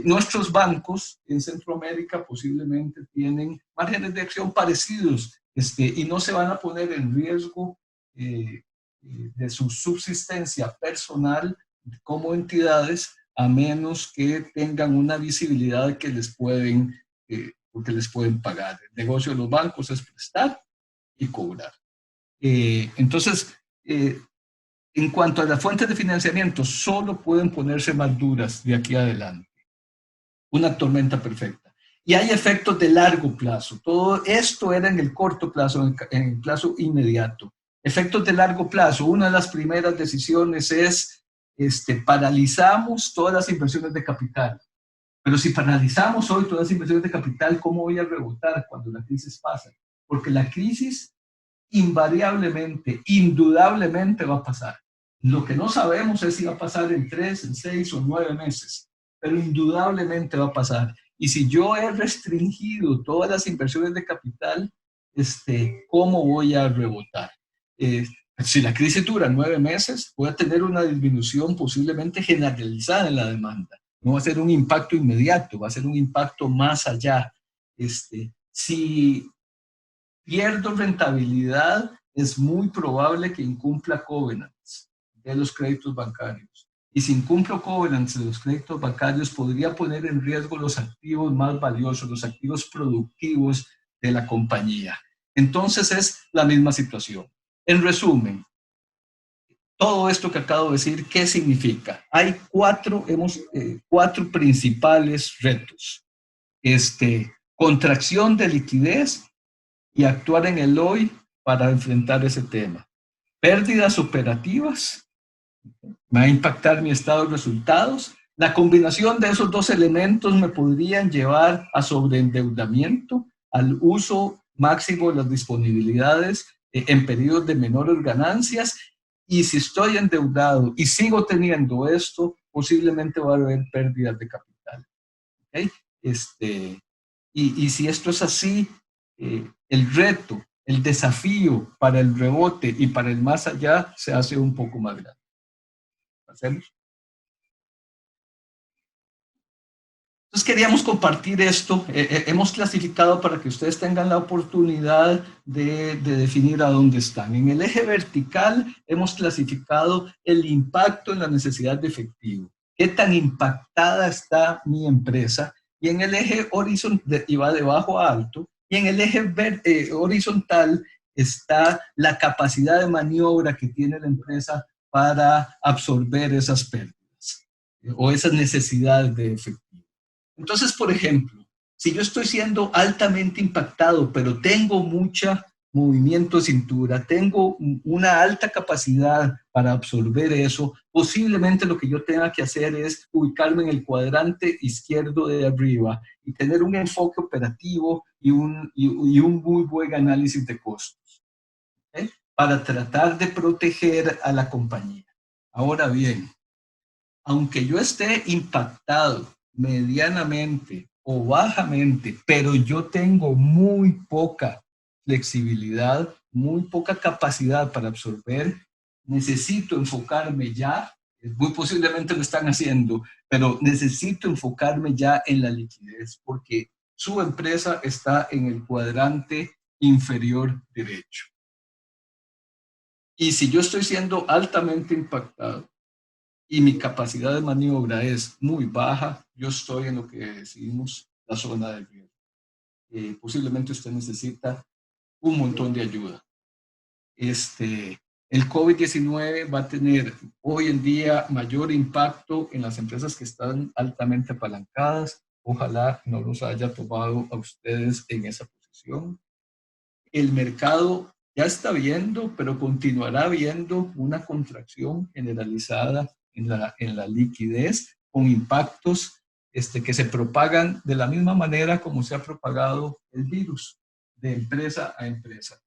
Nuestros bancos en Centroamérica posiblemente tienen márgenes de acción parecidos y no se van a poner en riesgo de su subsistencia personal como entidades, a menos que tengan una visibilidad de que les pueden pagar. El negocio de los bancos es prestar y cobrar. Entonces, en cuanto a las fuentes de financiamiento, solo pueden ponerse más duras de aquí adelante. Una tormenta perfecta. Y hay efectos de largo plazo. Todo esto era en el corto plazo, en el plazo inmediato. Efectos de largo plazo. Una de las primeras decisiones es paralizamos todas las inversiones de capital. Pero si paralizamos hoy todas las inversiones de capital, ¿cómo voy a rebotar cuando la crisis pasa? Porque la crisis invariablemente, indudablemente va a pasar. Lo que no sabemos es si va a pasar en 3, en 6 o 9 meses, pero indudablemente va a pasar. Y si yo he restringido todas las inversiones de capital, ¿cómo voy a rebotar? Si la crisis dura 9 meses, voy a tener una disminución posiblemente generalizada en la demanda. No va a ser un impacto inmediato, va a ser un impacto más allá. Si pierdo rentabilidad, es muy probable que incumpla covenants de los créditos bancarios. Y si incumplo covenants de los créditos bancarios, podría poner en riesgo los activos más valiosos, los activos productivos de la compañía. Entonces es la misma situación. En resumen, todo esto que acabo de decir, ¿qué significa? Hay cuatro principales retos. Contracción de liquidez y actuar en el hoy para enfrentar ese tema. Pérdidas operativas, me va a impactar mi estado de resultados. La combinación de esos dos elementos me podrían llevar a sobreendeudamiento, al uso máximo de las disponibilidades en periodos de menores ganancias. Y si estoy endeudado y sigo teniendo esto, posiblemente va a haber pérdidas de capital. ¿Okay? Y si esto es así, el reto, el desafío para el rebote y para el más allá se hace un poco más grande. ¿Hacemos? Entonces queríamos compartir esto. Hemos clasificado para que ustedes tengan la oportunidad de definir a dónde están. En el eje vertical hemos clasificado el impacto en la necesidad de efectivo. ¿Qué tan impactada está mi empresa? Y en el eje horizontal, y va de bajo a alto, y en el eje horizontal está la capacidad de maniobra que tiene la empresa para absorber esas pérdidas o esas necesidades de efectivo. Entonces, por ejemplo, si yo estoy siendo altamente impactado, pero tengo mucho movimiento de cintura, tengo una alta capacidad para absorber eso, posiblemente lo que yo tenga que hacer es ubicarme en el cuadrante izquierdo de arriba y tener un enfoque operativo y un muy buen análisis de costos, ¿okay? Para tratar de proteger a la compañía. Ahora bien, aunque yo esté impactado medianamente o bajamente, pero yo tengo muy poca flexibilidad, muy poca capacidad para absorber, necesito enfocarme ya, muy posiblemente lo están haciendo, pero necesito enfocarme ya en la liquidez porque su empresa está en el cuadrante inferior derecho. Y si yo estoy siendo altamente impactado, y mi capacidad de maniobra es muy baja, yo estoy en lo que decimos la zona de riesgo. Posiblemente usted necesita un montón de ayuda. El COVID-19 va a tener hoy en día mayor impacto en las empresas que están altamente apalancadas. Ojalá no los haya tomado a ustedes en esa posición. El mercado ya está viendo, pero continuará viendo una contracción generalizada en la liquidez con impactos que se propagan de la misma manera como se ha propagado el virus, de empresa a empresa.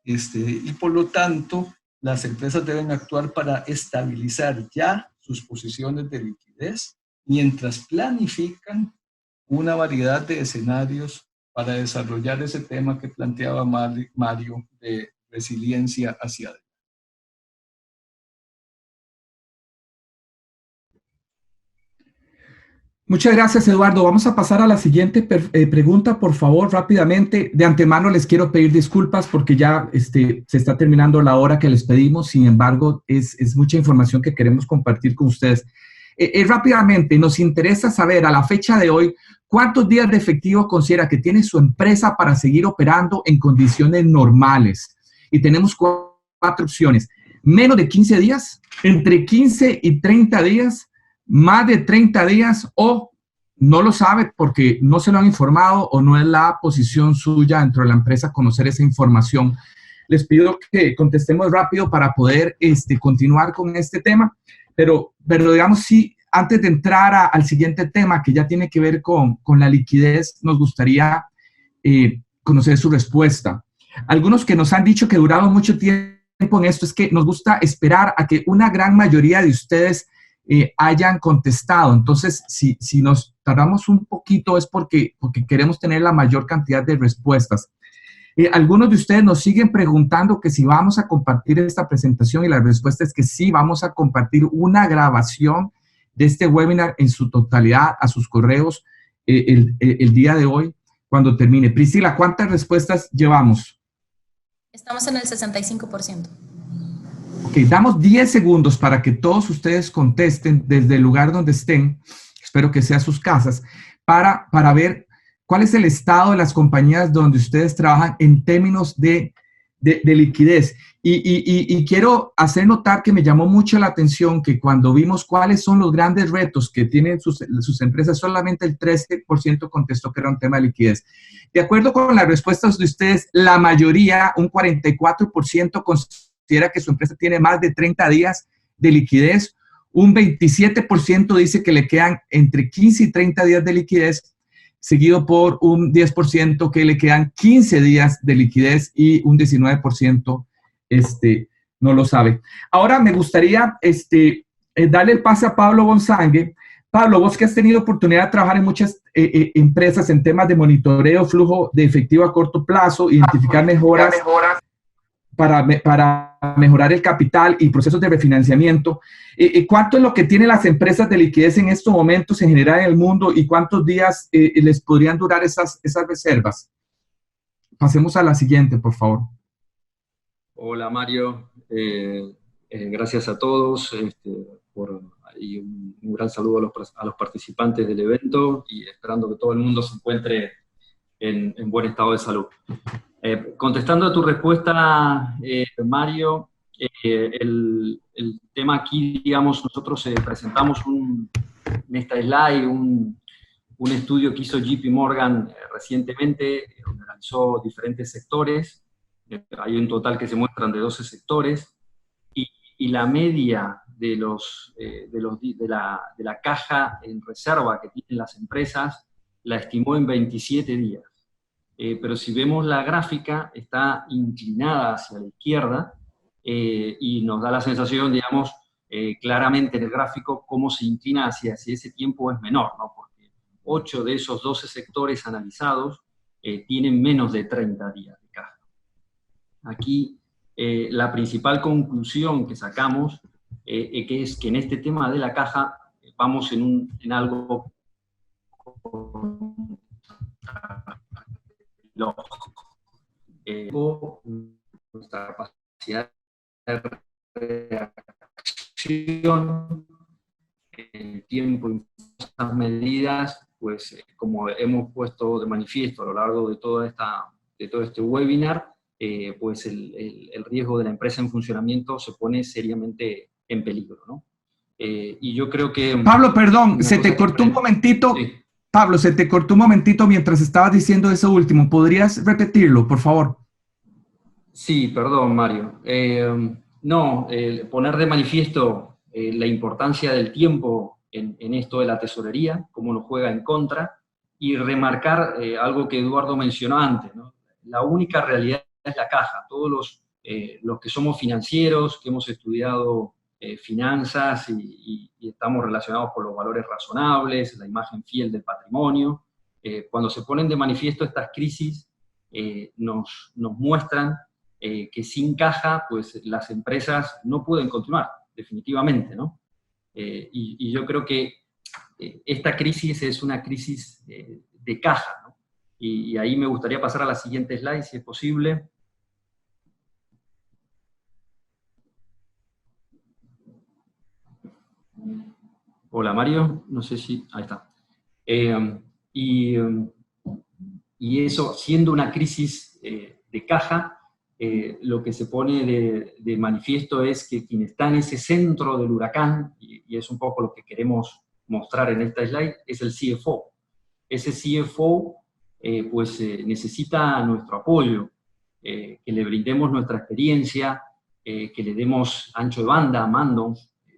Y por lo tanto, las empresas deben actuar para estabilizar ya sus posiciones de liquidez mientras planifican una variedad de escenarios para desarrollar ese tema que planteaba Mario de resiliencia hacia adelante. Muchas gracias, Eduardo. Vamos a pasar a la siguiente pregunta, por favor, rápidamente. De antemano les quiero pedir disculpas porque ya se está terminando la hora que les pedimos. Sin embargo, es mucha información que queremos compartir con ustedes. Rápidamente, nos interesa saber a la fecha de hoy, ¿cuántos días de efectivo considera que tiene su empresa para seguir operando en condiciones normales? Y tenemos cuatro opciones. Menos de 15 días, entre 15 y 30 días, más de 30 días o no lo sabe porque no se lo han informado o no es la posición suya dentro de la empresa conocer esa información. Les pido que contestemos rápido para poder continuar con este tema, pero digamos, sí, antes de entrar al siguiente tema que ya tiene que ver con la liquidez, nos gustaría conocer su respuesta. Algunos que nos han dicho que duramos mucho tiempo en esto, es que nos gusta esperar a que una gran mayoría de ustedes hayan contestado. Entonces, si nos tardamos un poquito es porque queremos tener la mayor cantidad de respuestas. Algunos de ustedes nos siguen preguntando que si vamos a compartir esta presentación y la respuesta es que sí, vamos a compartir una grabación de este webinar en su totalidad a sus correos el día de hoy cuando termine. Priscila, ¿cuántas respuestas llevamos? Estamos en el 65%. Ok, damos 10 segundos para que todos ustedes contesten desde el lugar donde estén, espero que sea sus casas, para ver cuál es el estado de las compañías donde ustedes trabajan en términos de liquidez. Y quiero hacer notar que me llamó mucho la atención que cuando vimos cuáles son los grandes retos que tienen sus empresas, solamente el 13% contestó que era un tema de liquidez. De acuerdo con las respuestas de ustedes, la mayoría, un 44%, considera que su empresa tiene más de 30 días de liquidez. Un 27% dice que le quedan entre 15 y 30 días de liquidez, seguido por un 10% que le quedan 15 días de liquidez y un 19% no lo sabe. Ahora me gustaría darle el pase a Pablo Bonsangue. Pablo, vos que has tenido oportunidad de trabajar en muchas empresas en temas de monitoreo, flujo de efectivo a corto plazo, identificar mejoras para mejorar el capital y procesos de refinanciamiento. ¿Cuánto es lo que tienen las empresas de liquidez en estos momentos en general en el mundo y cuántos días les podrían durar esas reservas? Pasemos a la siguiente, por favor. Hola, Mario. Gracias a todos y un gran saludo a los participantes del evento y esperando que todo el mundo se encuentre en buen estado de salud. Contestando a tu respuesta, Mario, el tema aquí, digamos, nosotros presentamos en esta slide un estudio que hizo JP Morgan recientemente, donde analizó diferentes sectores. Hay un total que se muestran de 12 sectores, y la media de la caja en reserva que tienen las empresas la estimó en 27 días. Pero si vemos la gráfica, está inclinada hacia la izquierda, y nos da la sensación, digamos, claramente en el gráfico, cómo se inclina hacia ese tiempo es menor, ¿no? Porque 8 de esos 12 sectores analizados tienen menos de 30 días de caja. Aquí la principal conclusión que sacamos que es que en este tema de la caja vamos en algo nuestra capacidad de reacción, el tiempo y estas medidas, pues como hemos puesto de manifiesto a lo largo de todo este webinar, pues el riesgo de la empresa en funcionamiento se pone seriamente en peligro, ¿no? Y yo creo que... Pablo, perdón, se te cortó un momentito. Sí. Pablo, se te cortó un momentito mientras estabas diciendo eso último. ¿Podrías repetirlo, por favor? Sí, perdón, Mario. Poner de manifiesto la importancia del tiempo en esto de la tesorería, cómo nos juega en contra, y remarcar algo que Eduardo mencionó antes, ¿no? La única realidad es la caja. Todos los que somos financieros, que hemos estudiado finanzas y estamos relacionados con los valores razonables, la imagen fiel del patrimonio, cuando se ponen de manifiesto estas crisis, nos muestran que sin caja, pues las empresas no pueden continuar, definitivamente, ¿no? Y yo creo que esta crisis es una crisis de caja, ¿no? Y ahí me gustaría pasar a la siguiente slide, si es posible. Hola, Mario, no sé si... Ahí está. Y eso, siendo una crisis de caja, lo que se pone de manifiesto es que quien está en ese centro del huracán, y es un poco lo que queremos mostrar en esta slide, es el CFO. Ese CFO necesita nuestro apoyo, que le brindemos nuestra experiencia, que le demos ancho de banda, mando,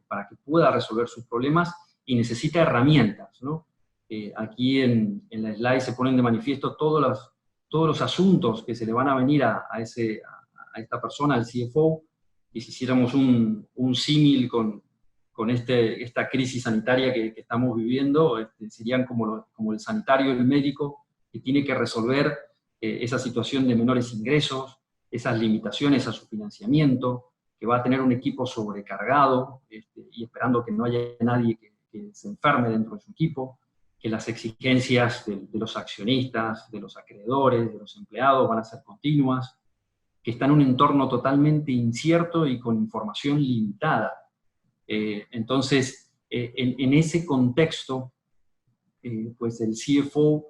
para que pueda resolver sus problemas, y necesita herramientas, ¿no? Aquí en la slide se ponen de manifiesto todos los asuntos que se le van a venir a esta persona, al CFO, y si hiciéramos un símil con esta crisis sanitaria que estamos viviendo, serían como el sanitario, el médico, que tiene que resolver esa situación de menores ingresos, esas limitaciones a su financiamiento, que va a tener un equipo sobrecargado y esperando que no haya nadie que se enferme dentro de su equipo, que las exigencias de los accionistas, de los acreedores, de los empleados van a ser continuas, que está en un entorno totalmente incierto y con información limitada. Entonces, en ese contexto, pues el CFO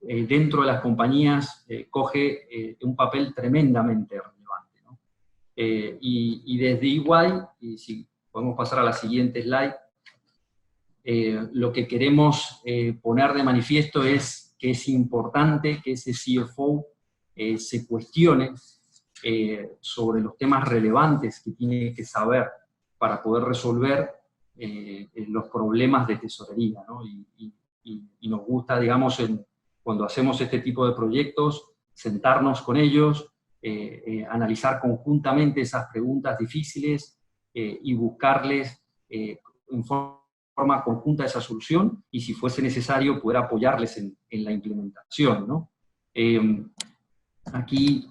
dentro de las compañías coge un papel tremendamente relevante, ¿no? Y desde EY, y si podemos pasar a la siguiente slide, lo que queremos poner de manifiesto es que es importante que ese CFO se cuestione sobre los temas relevantes que tiene que saber para poder resolver los problemas de tesorería, ¿no? Y nos gusta, digamos, cuando hacemos este tipo de proyectos, sentarnos con ellos, analizar conjuntamente esas preguntas difíciles y buscarles en forma conjunta esa solución, y si fuese necesario poder apoyarles en la implementación, ¿no? Aquí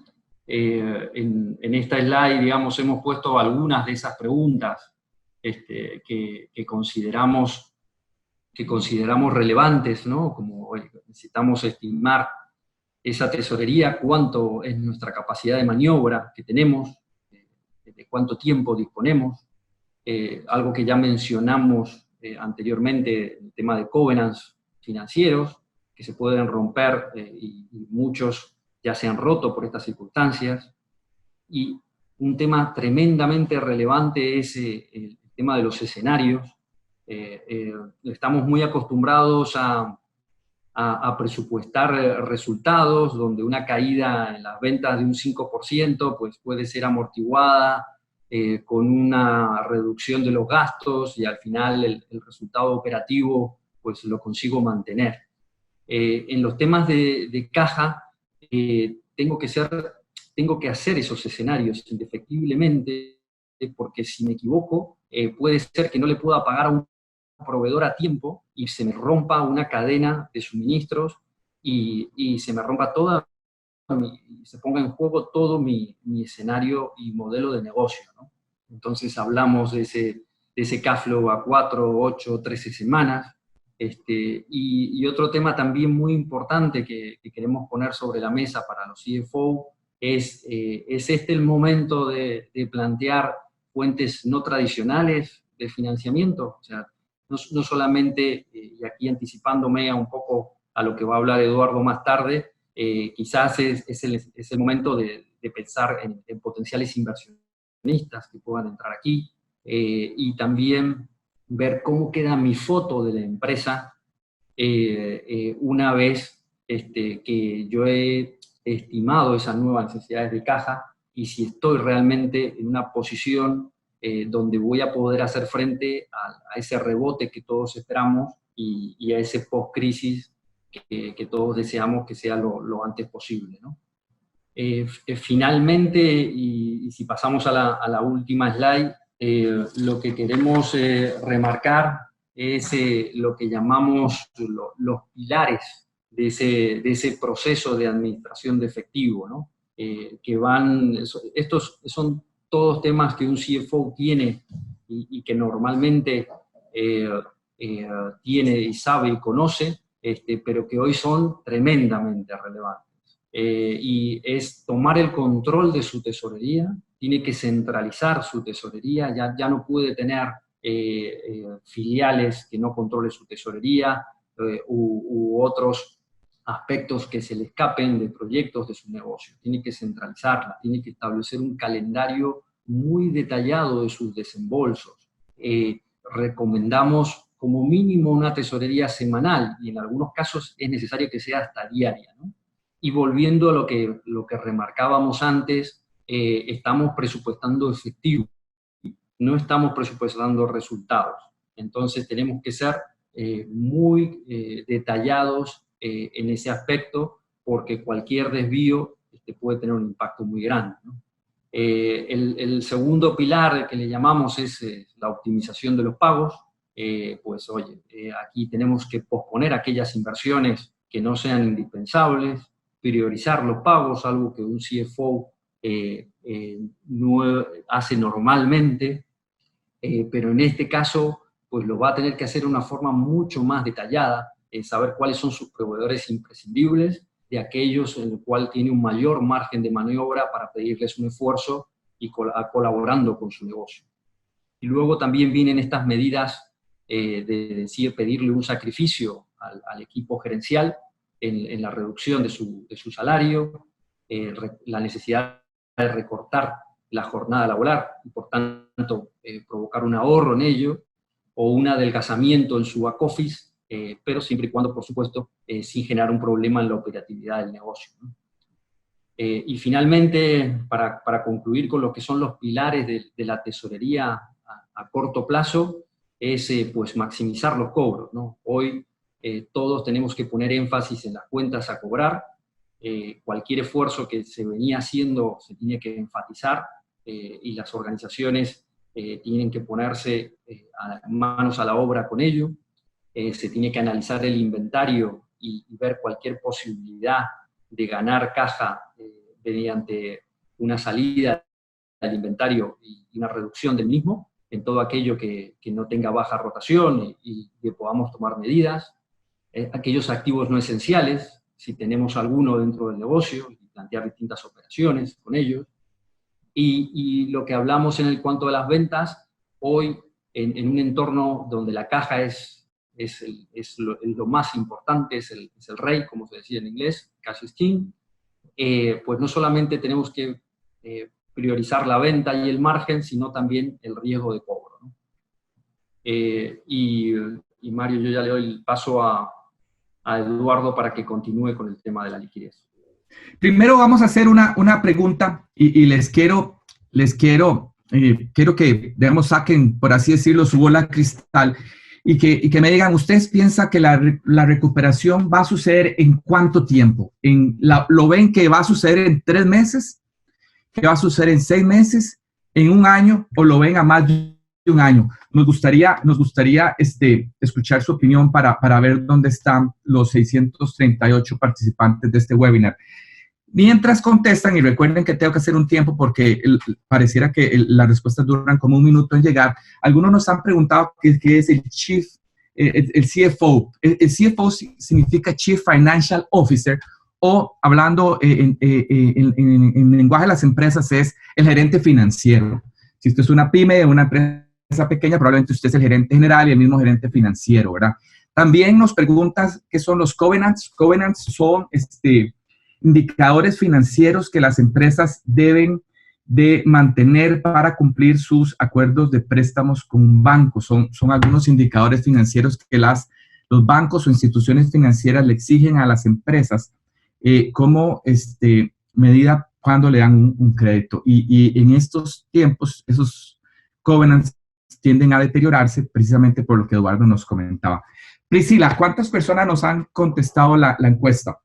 en esta slide, digamos, hemos puesto algunas de esas preguntas que consideramos relevantes, ¿no? Como necesitamos estimar esa tesorería, cuánto es nuestra capacidad de maniobra que tenemos, de cuánto tiempo disponemos, algo que ya mencionamos anteriormente, el tema de covenants financieros, que se pueden romper y muchos ya se han roto por estas circunstancias. Y un tema tremendamente relevante es el tema de los escenarios. Estamos muy acostumbrados a presupuestar resultados donde una caída en las ventas de un 5% pues puede ser amortiguada con una reducción de los gastos, y al final el resultado operativo pues lo consigo mantener. En los temas de caja tengo que hacer esos escenarios indefectiblemente, porque si me equivoco puede ser que no le pueda pagar a un proveedor a tiempo y se me rompa una cadena de suministros y se me rompa se ponga en juego todo mi escenario y modelo de negocio, ¿no? Entonces hablamos de ese cash flow a 4, 8, 13 semanas. Y otro tema también muy importante que queremos poner sobre la mesa para los CFO es el momento de plantear fuentes no tradicionales de financiamiento. O sea, no solamente, y aquí anticipándome un poco a lo que va a hablar Eduardo más tarde, quizás es el momento de pensar en potenciales inversionistas que puedan entrar aquí, y también ver cómo queda mi foto de la empresa una vez que yo he estimado esas nuevas necesidades de caja, y si estoy realmente en una posición donde voy a poder hacer frente a ese rebote que todos esperamos y a ese post-crisis que todos deseamos que sea lo antes posible, ¿no? Finalmente, y si pasamos a la última slide, lo que queremos remarcar es lo que llamamos los pilares de ese proceso de administración de efectivo, ¿no? Estos son todos temas que un CFO tiene y que normalmente tiene y sabe y conoce, pero que hoy son tremendamente relevantes. Y es tomar el control de su tesorería, tiene que centralizar su tesorería, ya no puede tener filiales que no controle su tesorería u otros aspectos que se le escapen de proyectos de su negocio. Tiene que centralizarla, tiene que establecer un calendario muy detallado de sus desembolsos. Recomendamos como mínimo una tesorería semanal, y en algunos casos es necesario que sea hasta diaria, ¿no? Y volviendo a lo que remarcábamos antes, estamos presupuestando efectivo, no estamos presupuestando resultados. Entonces tenemos que ser muy detallados en ese aspecto, porque cualquier desvío puede tener un impacto muy grande, ¿no? El segundo pilar que le llamamos es la optimización de los pagos. Pues oye, aquí tenemos que posponer aquellas inversiones que no sean indispensables, priorizar los pagos, algo que un CFO no hace normalmente, pero en este caso pues lo va a tener que hacer de una forma mucho más detallada, saber cuáles son sus proveedores imprescindibles, de aquellos en el cual tiene un mayor margen de maniobra para pedirles un esfuerzo y colaborando con su negocio. Y luego también vienen estas medidas de decir, pedirle un sacrificio al equipo gerencial en la reducción de su salario, la necesidad de recortar la jornada laboral y por tanto provocar un ahorro en ello, o un adelgazamiento en su back office, pero siempre y cuando, por supuesto, sin generar un problema en la operatividad del negocio, ¿no? Y finalmente, para concluir con lo que son los pilares de la tesorería a corto plazo, es pues maximizar los cobros, ¿no? Hoy todos tenemos que poner énfasis en las cuentas a cobrar. Cualquier esfuerzo que se venía haciendo se tiene que enfatizar, y las organizaciones tienen que ponerse manos a la obra con ello. Se tiene que analizar el inventario y ver cualquier posibilidad de ganar caja mediante una salida del inventario y una reducción del mismo, en todo aquello que no tenga baja rotación y que podamos tomar medidas. Aquellos activos no esenciales, si tenemos alguno dentro del negocio, y plantear distintas operaciones con ellos. Y lo que hablamos en el cuanto a las ventas, hoy en un entorno donde la caja es lo más importante, es el rey, como se decía en inglés, cash is king, pues no solamente tenemos que priorizar la venta y el margen, sino también el riesgo de cobro, ¿no? Y Mario, yo ya le doy el paso a Eduardo para que continúe con el tema de la liquidez. Primero vamos a hacer una pregunta y quiero que, digamos, saquen, por así decirlo, su bola cristal y que me digan, ¿ustedes piensan que la recuperación va a suceder en cuánto tiempo? ¿Lo ven que va a suceder en 3 meses? ¿Que va a suceder en 6 meses? ¿En 1 año? ¿O lo ven a más de 1 año? Nos gustaría escuchar su opinión para ver dónde están los 638 participantes de este webinar. Mientras contestan, y recuerden que tengo que hacer un tiempo porque pareciera que las respuestas duran como 1 minuto en llegar. Algunos nos han preguntado qué es el CFO. El CFO significa Chief Financial Officer, o hablando en lenguaje de las empresas es el gerente financiero. Si usted es una pyme o una empresa pequeña, probablemente usted es el gerente general y el mismo gerente financiero, ¿verdad? También nos preguntan qué son los covenants. Covenants son indicadores financieros que las empresas deben de mantener para cumplir sus acuerdos de préstamos con un banco. Son algunos indicadores financieros que los bancos o instituciones financieras le exigen a las empresas como medida cuando le dan un crédito. Y en estos tiempos, esos covenants tienden a deteriorarse precisamente por lo que Eduardo nos comentaba. Priscila, ¿cuántas personas nos han contestado la encuesta?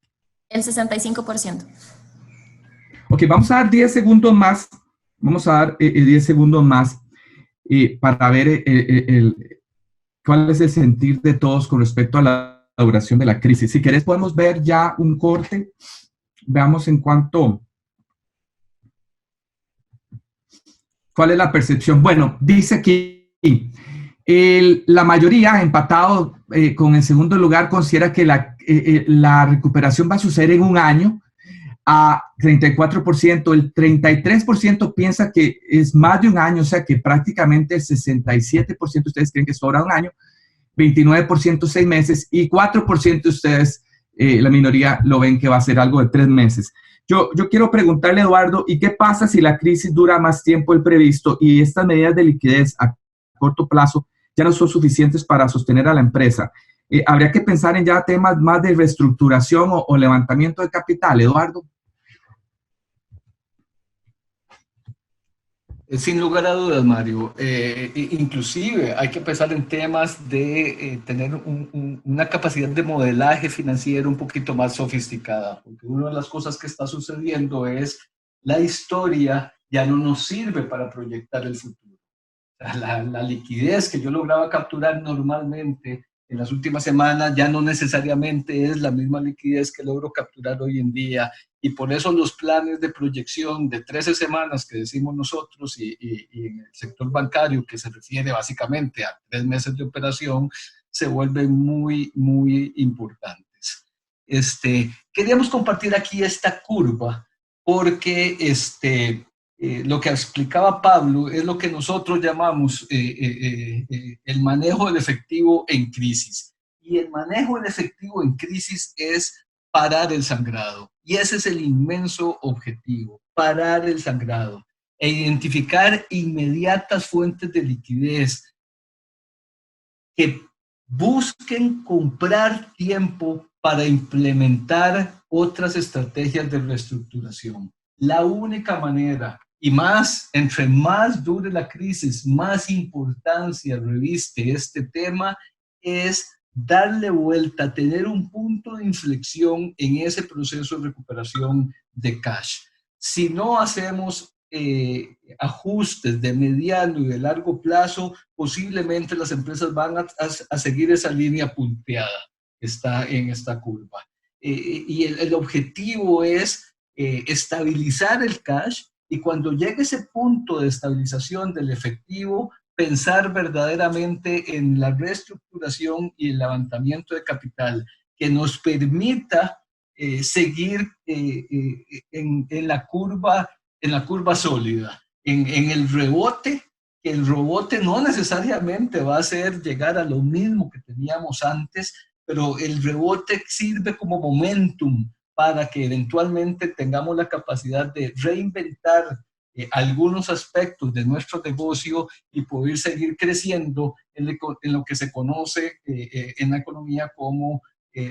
El 65%. Ok, vamos a dar 10 segundos más. Vamos a dar 10 segundos más para ver cuál es el sentir de todos con respecto a la duración de la crisis. Si querés, podemos ver ya un corte. Veamos en cuánto. ¿Cuál es la percepción? Bueno, dice aquí, la mayoría, empatado con el segundo lugar, considera que la recuperación va a suceder en 1 año, a 34%. El 33% piensa que es más de 1 año, o sea que prácticamente el 67% ustedes creen que sobra 1 año, 29% 6 meses y 4% ustedes, la minoría, lo ven que va a ser algo de 3 meses. Yo quiero preguntarle a Eduardo, ¿y qué pasa si la crisis dura más tiempo del previsto y estas medidas de liquidez a corto plazo ya no son suficientes para sostener a la empresa. ¿Habría que pensar en ya temas más de reestructuración o levantamiento de capital, Eduardo? Sin lugar a dudas, Mario. Inclusive hay que pensar en temas de tener una capacidad de modelaje financiero un poquito más sofisticada, porque una de las cosas que está sucediendo es la historia ya no nos sirve para proyectar el futuro. La liquidez que yo lograba capturar normalmente en las últimas semanas ya no necesariamente es la misma liquidez que logro capturar hoy en día, y por eso los planes de proyección de 13 semanas que decimos nosotros y en el sector bancario, que se refiere básicamente a 3 meses de operación, se vuelven muy, muy importantes. Queríamos compartir aquí esta curva porque lo que explicaba Pablo es lo que nosotros llamamos el manejo del efectivo en crisis. Y el manejo del efectivo en crisis es parar el sangrado. Y ese es el inmenso objetivo, parar el sangrado e identificar inmediatas fuentes de liquidez que busquen comprar tiempo para implementar otras estrategias de reestructuración. La única manera, y más, entre más dure la crisis, más importancia reviste este tema, es darle vuelta, tener un punto de inflexión en ese proceso de recuperación de cash. Si no hacemos ajustes de mediano y de largo plazo, posiblemente las empresas van a seguir esa línea punteada que está en esta curva. Y el objetivo es estabilizar el cash, y cuando llegue ese punto de estabilización del efectivo, pensar verdaderamente en la reestructuración y el levantamiento de capital que nos permita seguir en la curva sólida, en el rebote, que el rebote no necesariamente va a ser llegar a lo mismo que teníamos antes, pero el rebote sirve como momentum para que eventualmente tengamos la capacidad de reinventar algunos aspectos de nuestro negocio y poder seguir creciendo en lo que se conoce en la economía como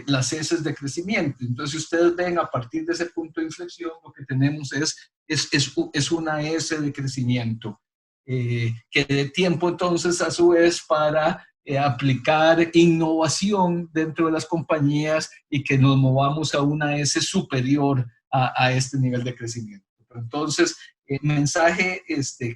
las heces de crecimiento. Entonces, si ustedes ven, a partir de ese punto de inflexión, lo que tenemos es una S de crecimiento, que dé tiempo entonces a su vez para aplicar innovación dentro de las compañías y que nos movamos a una S superior a este nivel de crecimiento. Entonces, el mensaje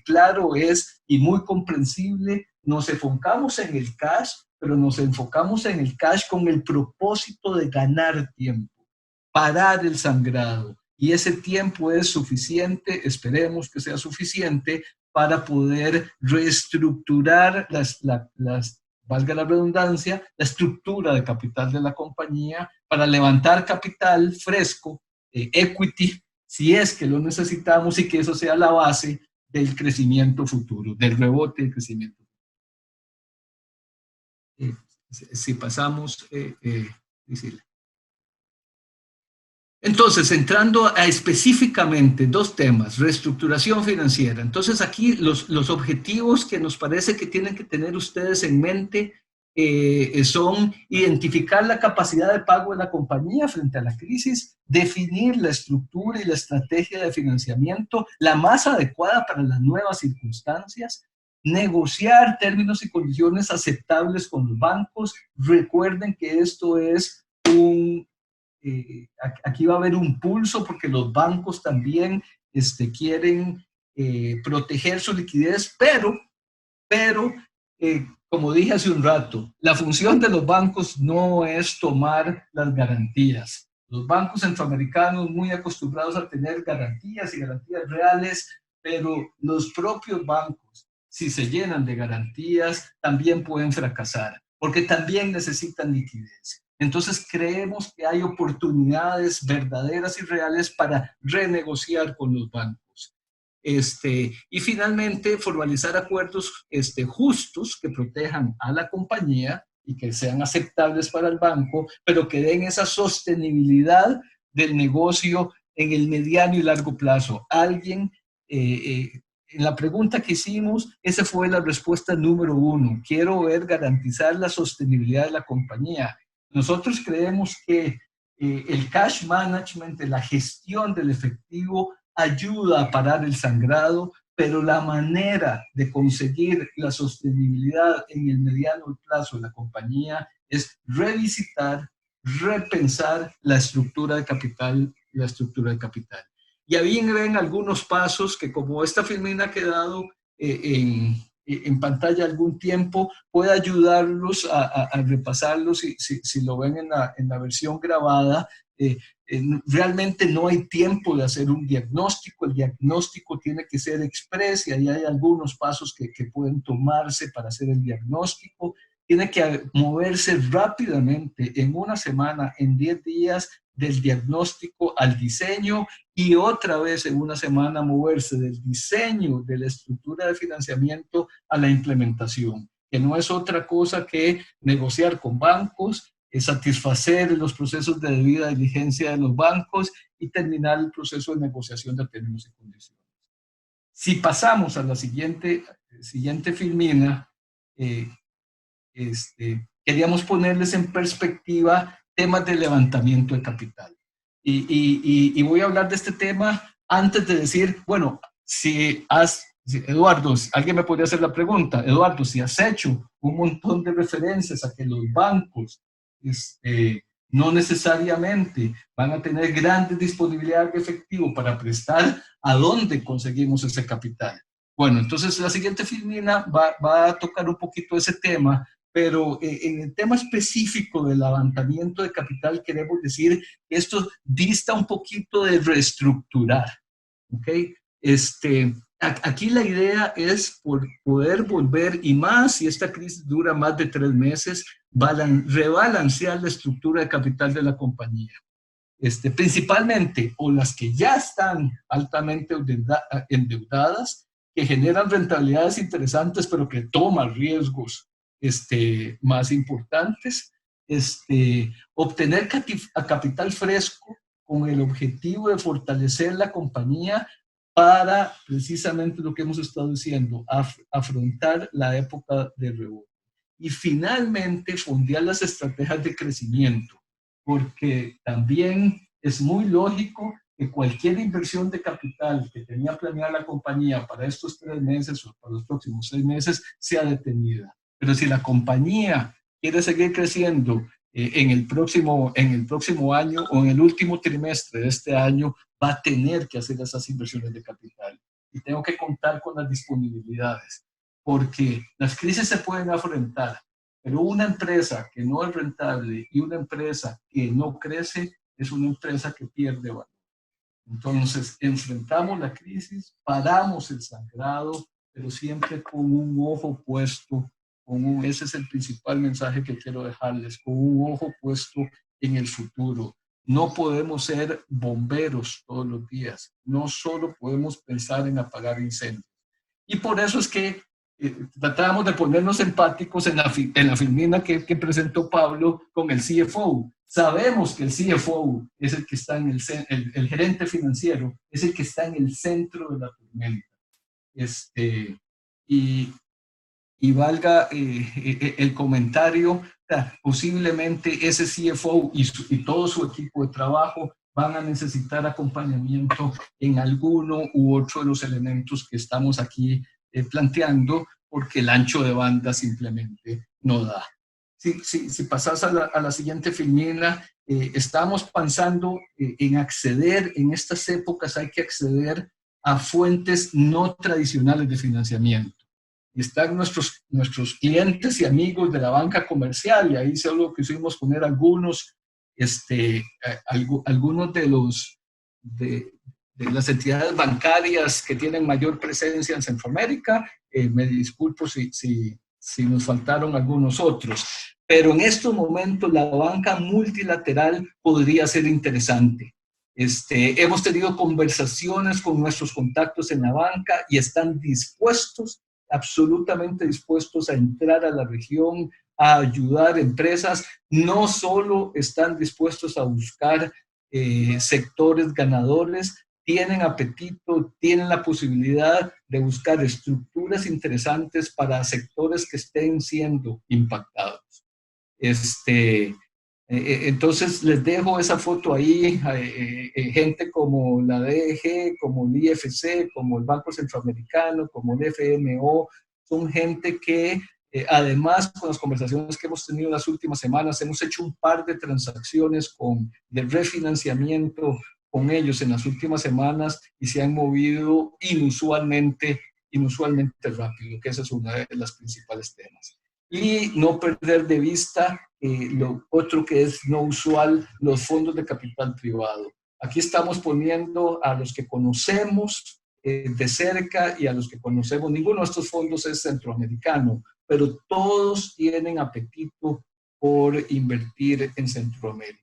claro es, y muy comprensible, nos enfocamos en el cash, pero nos enfocamos en el cash con el propósito de ganar tiempo, parar el sangrado. Y ese tiempo es suficiente, esperemos que sea suficiente, para poder reestructurar valga la redundancia, la estructura de capital de la compañía, para levantar capital fresco, equity, si es que lo necesitamos, y que eso sea la base del crecimiento futuro, del rebote del crecimiento. Si pasamos, Priscila. Entonces, entrando a específicamente dos temas, reestructuración financiera. Entonces, aquí los objetivos que nos parece que tienen que tener ustedes en mente son identificar la capacidad de pago de la compañía frente a la crisis, definir la estructura y la estrategia de financiamiento, la más adecuada para las nuevas circunstancias, negociar términos y condiciones aceptables con los bancos. Recuerden que esto es aquí va a haber un pulso, porque los bancos también quieren proteger su liquidez, pero como dije hace un rato, la función de los bancos no es tomar las garantías. Los bancos centroamericanos muy acostumbrados a tener garantías y garantías reales, pero los propios bancos, si se llenan de garantías, también pueden fracasar, porque también necesitan liquidez. Entonces creemos que hay oportunidades verdaderas y reales para renegociar con los bancos. Y finalmente, formalizar acuerdos justos que protejan a la compañía y que sean aceptables para el banco, pero que den esa sostenibilidad del negocio en el mediano y largo plazo. Alguien en la pregunta que hicimos, esa fue la respuesta número 1. Quiero ver garantizar la sostenibilidad de la compañía. Nosotros creemos que el cash management, la gestión del efectivo, ayuda a parar el sangrado, pero la manera de conseguir la sostenibilidad en el mediano plazo de la compañía es revisitar, repensar la estructura de capital, Y ahí ven algunos pasos que, como esta filmina ha quedado en pantalla algún tiempo, puede ayudarlos a repasarlos si lo ven en la versión grabada. Realmente no hay tiempo de hacer un diagnóstico, el diagnóstico tiene que ser express y ahí hay algunos pasos que pueden tomarse para hacer el diagnóstico. Tiene que moverse rápidamente en una semana, en 10 días, del diagnóstico al diseño y otra vez en una semana moverse del diseño de la estructura de financiamiento a la implementación, que no es otra cosa que negociar con bancos, satisfacer los procesos de debida diligencia de los bancos y terminar el proceso de negociación de términos y condiciones. Si pasamos a la siguiente filmina, queríamos ponerles en perspectiva temas de levantamiento de capital. Y voy a hablar de este tema antes de decir, bueno, Eduardo, alguien me podría hacer la pregunta, Eduardo, si has hecho un montón de referencias a que los bancos no necesariamente van a tener grandes disponibilidades de efectivo para prestar, ¿a dónde conseguimos ese capital? Bueno, entonces la siguiente filmina va a tocar un poquito ese tema, pero en el tema específico del levantamiento de capital queremos decir que esto dista un poquito de reestructurar, ¿ok? Aquí la idea es poder volver, y más si esta crisis dura más de 3 meses, rebalancear la estructura de capital de la compañía. Principalmente, o las que ya están altamente endeudadas, que generan rentabilidades interesantes, pero que toman riesgos más importantes, obtener capital fresco con el objetivo de fortalecer la compañía para precisamente lo que hemos estado diciendo, afrontar la época de rebote. Y finalmente, fondear las estrategias de crecimiento, porque también es muy lógico que cualquier inversión de capital que tenía planeada la compañía para estos 3 meses o para los próximos 6 meses sea detenida. Pero si la compañía quiere seguir creciendo en el próximo año o en el último trimestre de este año, va a tener que hacer esas inversiones de capital. Y tengo que contar con las disponibilidades, porque las crisis se pueden afrontar, pero una empresa que no es rentable y una empresa que no crece es una empresa que pierde valor. Entonces, enfrentamos la crisis, paramos el sangrado, pero siempre con un ojo puesto, ese es el principal mensaje que quiero dejarles, con un ojo puesto en el futuro. No podemos ser bomberos todos los días, no solo podemos pensar en apagar incendios. Y por eso es que tratamos de ponernos empáticos en la filmina que presentó Pablo con el CFO. Sabemos que el CFO es el que está el gerente financiero, es el que está en el centro de la tormenta. Y valga el comentario, posiblemente ese CFO y todo su equipo de trabajo van a necesitar acompañamiento en alguno u otro de los elementos que estamos aquí planteando, porque el ancho de banda simplemente no da. Si pasas a la siguiente filmina, estamos pensando en acceder, en estas épocas hay que acceder a fuentes no tradicionales de financiamiento. Y están nuestros clientes y amigos de la banca comercial, y ahí solo quisimos poner algunos de las entidades bancarias que tienen mayor presencia en Centroamérica. Me disculpo si nos faltaron algunos otros, pero en estos momentos la banca multilateral podría ser interesante. Hemos tenido conversaciones con nuestros contactos en la banca y están absolutamente dispuestos a entrar a la región, a ayudar empresas. No solo están dispuestos a buscar sectores ganadores, tienen apetito, tienen la posibilidad de buscar estructuras interesantes para sectores que estén siendo impactados. Entonces les dejo esa foto ahí, gente como la DG, como el IFC, como el Banco Centroamericano, como el FMO, son gente que además con las conversaciones que hemos tenido en las últimas semanas, hemos hecho un par de transacciones de refinanciamiento con ellos en las últimas semanas y se han movido inusualmente rápido, que esa es una de las principales temas. Y no perder de vista lo otro que es no usual, los fondos de capital privado. Aquí estamos poniendo a los que conocemos de cerca y a los que conocemos. Ninguno de estos fondos es centroamericano, pero todos tienen apetito por invertir en Centroamérica.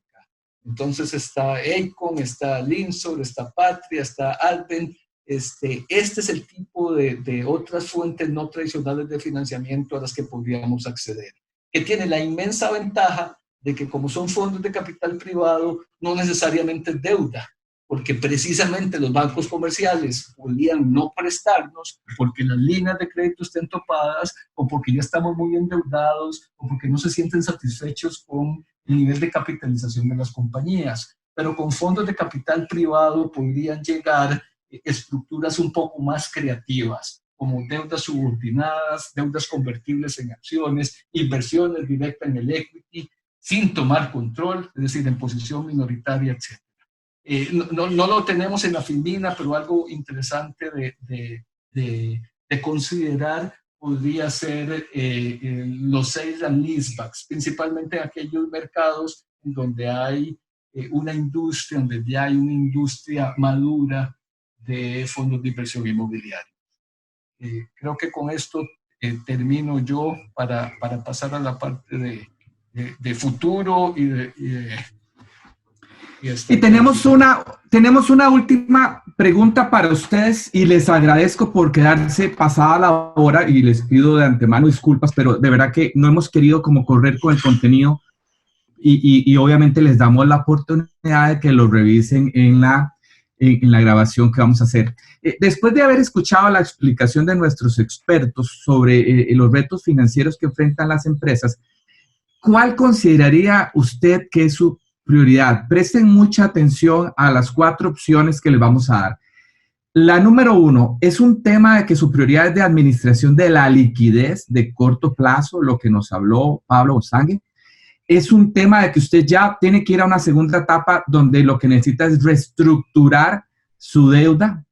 Entonces está Econ, está Linsor, está Patria, está Alpen. Este es el tipo de otras fuentes no tradicionales de financiamiento a las que podríamos acceder, que tiene la inmensa ventaja de que como son fondos de capital privado, no necesariamente es deuda, porque precisamente los bancos comerciales podrían no prestarnos porque las líneas de crédito estén topadas o porque ya estamos muy endeudados o porque no se sienten satisfechos con el nivel de capitalización de las compañías. Pero con fondos de capital privado podrían llegar estructuras un poco más creativas, como deudas subordinadas, deudas convertibles en acciones, inversiones directas en el equity, sin tomar control, es decir, en posición minoritaria, etc. No lo tenemos en la Finmina, pero algo interesante de considerar podría ser los sales and leasebacks, principalmente en aquellos mercados en donde hay una industria, donde ya hay una industria madura de fondos de inversión inmobiliaria. Creo que con esto termino yo para pasar a la parte de futuro y tenemos una última pregunta para ustedes y les agradezco por quedarse pasada la hora y les pido de antemano disculpas, pero de verdad que no hemos querido como correr con el contenido y obviamente les damos la oportunidad de que lo revisen en la grabación que vamos a hacer. Después de haber escuchado la explicación de nuestros expertos sobre los retos financieros que enfrentan las empresas, ¿cuál consideraría usted que es su prioridad? Presten mucha atención a las 4 opciones que les vamos a dar. La número 1 es un tema de que su prioridad es de administración de la liquidez de corto plazo, lo que nos habló Pablo Osangue. Es un tema de que usted ya tiene que ir a una segunda etapa donde lo que necesita es reestructurar su deuda.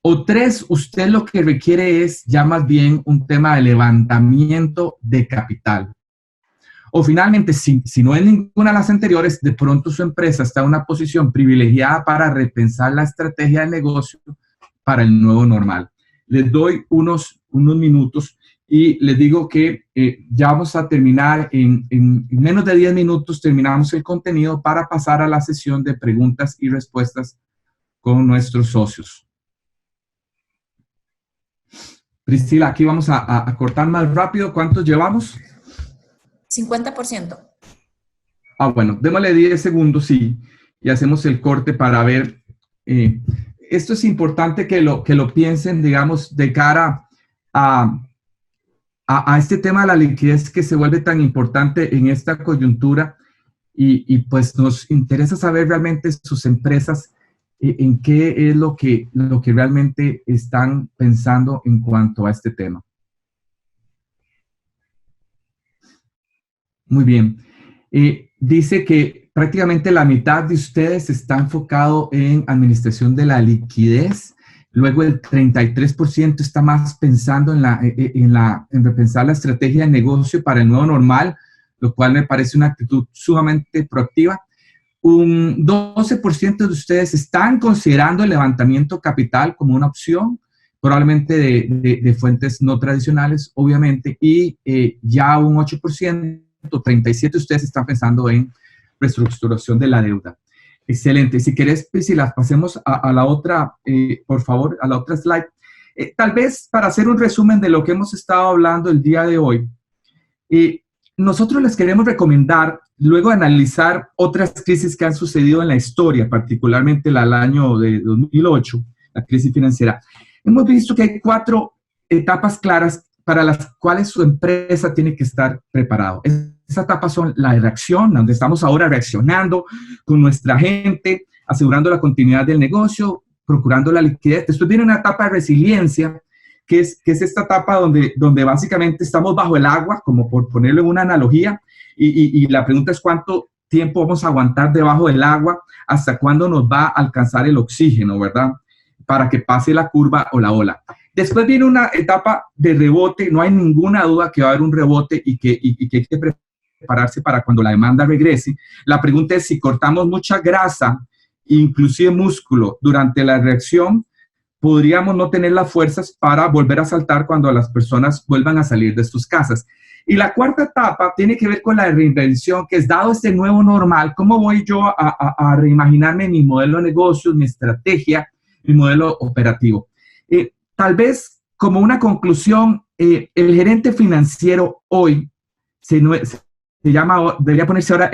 O 3, usted lo que requiere es ya más bien un tema de levantamiento de capital. O finalmente, si no es ninguna de las anteriores, de pronto su empresa está en una posición privilegiada para repensar la estrategia de negocio para el nuevo normal. Les doy unos minutos y les digo que ya vamos a terminar en menos de 10 minutos, terminamos el contenido para pasar a la sesión de preguntas y respuestas con nuestros socios. Priscila, aquí vamos a cortar más rápido. ¿Cuántos llevamos? 50%. Bueno, démosle 10 segundos y hacemos el corte para ver. Esto es importante que lo piensen, digamos, de cara a este tema de la liquidez que se vuelve tan importante en esta coyuntura y pues nos interesa saber realmente sus empresas en qué es lo que realmente están pensando en cuanto a este tema. Muy bien. Dice que prácticamente la mitad de ustedes está enfocado en administración de la liquidez. Luego el 33% está más pensando en repensar la estrategia de negocio para el nuevo normal, lo cual me parece una actitud sumamente proactiva. Un 12% de ustedes están considerando el levantamiento capital como una opción, probablemente de fuentes no tradicionales, obviamente, y ya un 8%, 37% de ustedes están pensando en reestructuración de la deuda. Excelente. Si querés, Priscila, pasemos a la otra, por favor, a la otra slide. Tal vez para hacer un resumen de lo que hemos estado hablando el día de hoy, nosotros les queremos recomendar, luego de analizar otras crisis que han sucedido en la historia, particularmente la del año de 2008, la crisis financiera, hemos visto que hay 4 etapas claras para las cuales su empresa tiene que estar preparado. Esas etapas son la de reacción, donde estamos ahora reaccionando con nuestra gente, asegurando la continuidad del negocio, procurando la liquidez. Después viene una etapa de resiliencia, que es esta etapa donde básicamente estamos bajo el agua, como por ponerlo en una analogía, y la pregunta es cuánto tiempo vamos a aguantar debajo del agua, hasta cuándo nos va a alcanzar el oxígeno, ¿verdad? Para que pase la curva o la ola. Después viene una etapa de rebote, no hay ninguna duda que va a haber un rebote y que hay que prepararse para cuando la demanda regrese. La pregunta es si cortamos mucha grasa, inclusive músculo, durante la reacción, podríamos no tener las fuerzas para volver a saltar cuando las personas vuelvan a salir de sus casas. Y la 4ª etapa tiene que ver con la reinvención, que es dado este nuevo normal, ¿cómo voy yo a reimaginarme mi modelo de negocios, mi estrategia, mi modelo operativo? Tal vez como una conclusión, el gerente financiero hoy se llama, debería ponerse ahora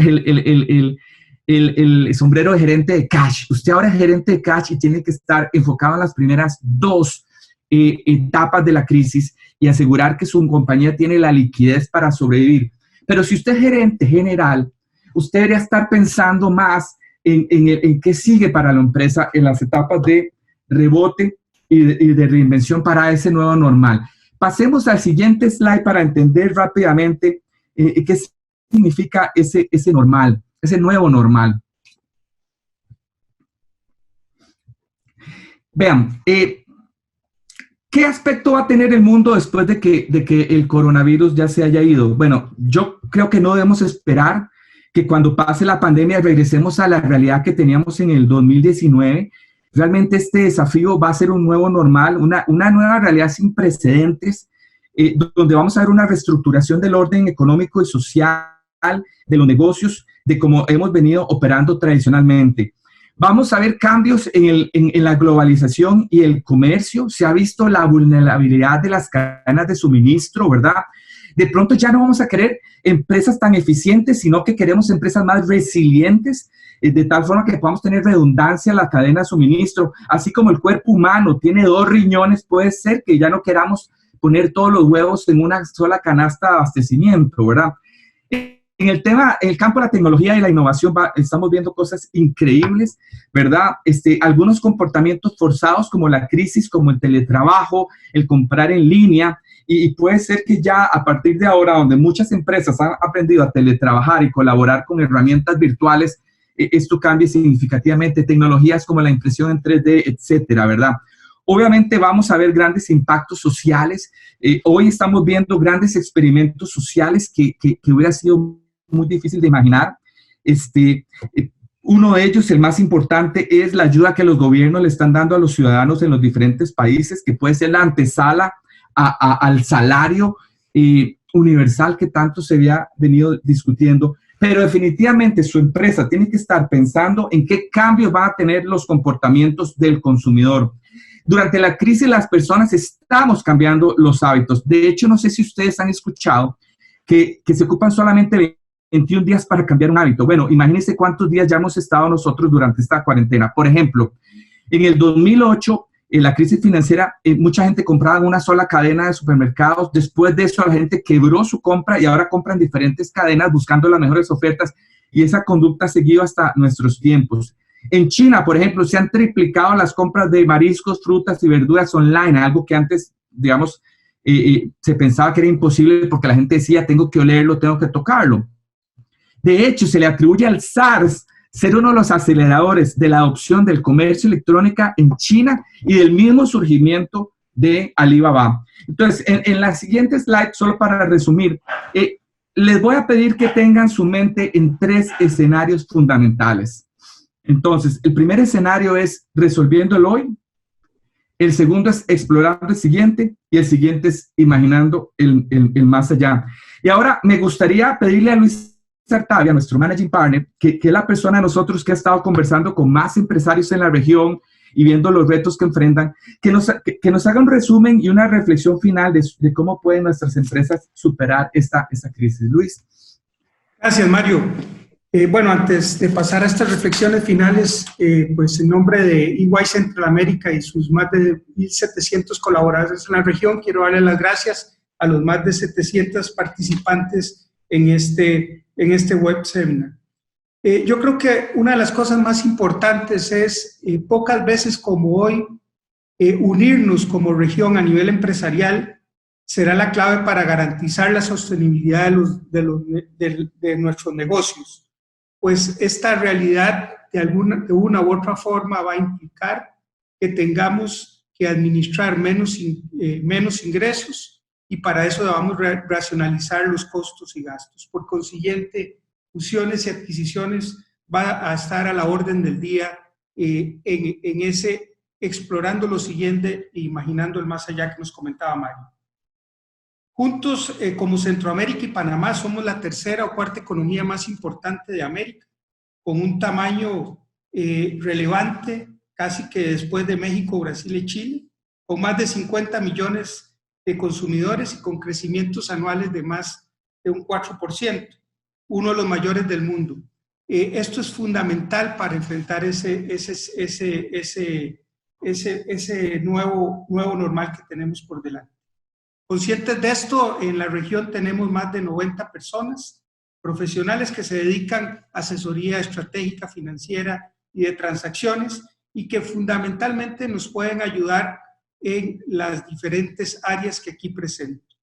el sombrero de gerente de cash. Usted ahora es gerente de cash y tiene que estar enfocado en las primeras 2 etapas de la crisis y asegurar que su compañía tiene la liquidez para sobrevivir. Pero si usted es gerente general, usted debería estar pensando más en qué sigue para la empresa en las etapas de rebote y de reinvención para ese nuevo normal. Pasemos al siguiente slide para entender rápidamente qué significa ese normal, ese nuevo normal. Vean, ¿qué aspecto va a tener el mundo después de que el coronavirus ya se haya ido? Bueno, yo creo que no debemos esperar que cuando pase la pandemia regresemos a la realidad que teníamos en el 2019. Realmente este desafío va a ser un nuevo normal, una nueva realidad sin precedentes, donde vamos a ver una reestructuración del orden económico y social, de los negocios, de cómo hemos venido operando tradicionalmente. Vamos a ver cambios en la globalización y el comercio. Se ha visto la vulnerabilidad de las cadenas de suministro, ¿verdad? De pronto ya no vamos a querer empresas tan eficientes, sino que queremos empresas más resilientes, de tal forma que podamos tener redundancia en la cadena de suministro. Así como el cuerpo humano tiene 2 riñones, puede ser que ya no queramos poner todos los huevos en una sola canasta de abastecimiento, ¿verdad? En el campo de la tecnología y la innovación estamos viendo cosas increíbles, ¿verdad? Algunos comportamientos forzados como la crisis, como el teletrabajo, el comprar en línea, y puede ser que ya a partir de ahora, donde muchas empresas han aprendido a teletrabajar y colaborar con herramientas virtuales, esto cambie significativamente. Tecnologías como la impresión en 3D, etcétera, ¿verdad? Obviamente vamos a ver grandes impactos sociales. Hoy estamos viendo grandes experimentos sociales que hubiera sido muy difícil de imaginar. Uno de ellos, el más importante, es la ayuda que los gobiernos le están dando a los ciudadanos en los diferentes países, que puede ser la antesala al salario universal que tanto se había venido discutiendo. Pero definitivamente su empresa tiene que estar pensando en qué cambios van a tener los comportamientos del consumidor. Durante la crisis las personas estamos cambiando los hábitos. De hecho, no sé si ustedes han escuchado que se ocupan solamente 21 días para cambiar un hábito. Bueno, imagínense cuántos días ya hemos estado nosotros durante esta cuarentena. Por ejemplo, en el 2008, en la crisis financiera, mucha gente compraba en una sola cadena de supermercados. Después de eso, la gente quebró su compra y ahora compran diferentes cadenas buscando las mejores ofertas, y esa conducta ha seguido hasta nuestros tiempos. En China, por ejemplo, se han triplicado las compras de mariscos, frutas y verduras online, algo que antes, digamos, se pensaba que era imposible porque la gente decía, tengo que olerlo, tengo que tocarlo. De hecho, se le atribuye al SARS ser uno de los aceleradores de la adopción del comercio electrónico en China y del mismo surgimiento de Alibaba. Entonces, en la siguiente slide, solo para resumir, les voy a pedir que tengan su mente en 3 escenarios fundamentales. Entonces, el primer escenario es resolviendo el hoy, el segundo es explorando el siguiente, y el siguiente es imaginando el más allá. Y ahora me gustaría pedirle a Luis Artavia, nuestro Managing Partner, que es la persona de nosotros que ha estado conversando con más empresarios en la región y viendo los retos que enfrentan, que nos haga un resumen y una reflexión final de cómo pueden nuestras empresas superar esta crisis. Luis. Gracias, Mario. Bueno, antes de pasar a estas reflexiones finales, pues en nombre de EY Centroamérica y sus más de 1.700 colaboradores en la región, quiero darle las gracias a los más de 700 participantes en este web seminar. Yo creo que una de las cosas más importantes es, pocas veces como hoy, unirnos como región a nivel empresarial será la clave para garantizar la sostenibilidad de nuestros negocios. Pues esta realidad de una u otra forma va a implicar que tengamos que administrar menos ingresos y para eso debamos racionalizar los costos y gastos. Por consiguiente, fusiones y adquisiciones va a estar a la orden del día explorando lo siguiente e imaginando el más allá que nos comentaba Mario. Juntos, como Centroamérica y Panamá, somos la tercera o cuarta economía más importante de América, con un tamaño relevante, casi que después de México, Brasil y Chile, con más de 50 millones de consumidores y con crecimientos anuales de más de un 4%, uno de los mayores del mundo. Esto es fundamental para enfrentar ese nuevo normal que tenemos por delante. Conscientes de esto, en la región tenemos más de 90 personas profesionales que se dedican a asesoría estratégica, financiera y de transacciones y que fundamentalmente nos pueden ayudar en las diferentes áreas que aquí presento.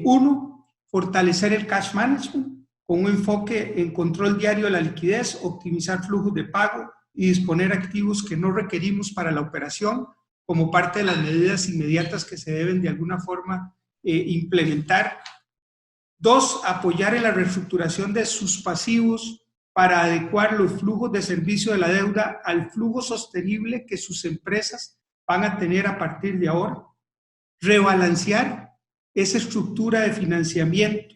Uno, fortalecer el cash management con un enfoque en control diario de la liquidez, optimizar flujos de pago y disponer activos que no requerimos para la operación como parte de las medidas inmediatas que se deben de alguna forma implementar. Dos, apoyar en la reestructuración de sus pasivos para adecuar los flujos de servicio de la deuda al flujo sostenible que sus empresas van a tener a partir de ahora. Rebalancear esa estructura de financiamiento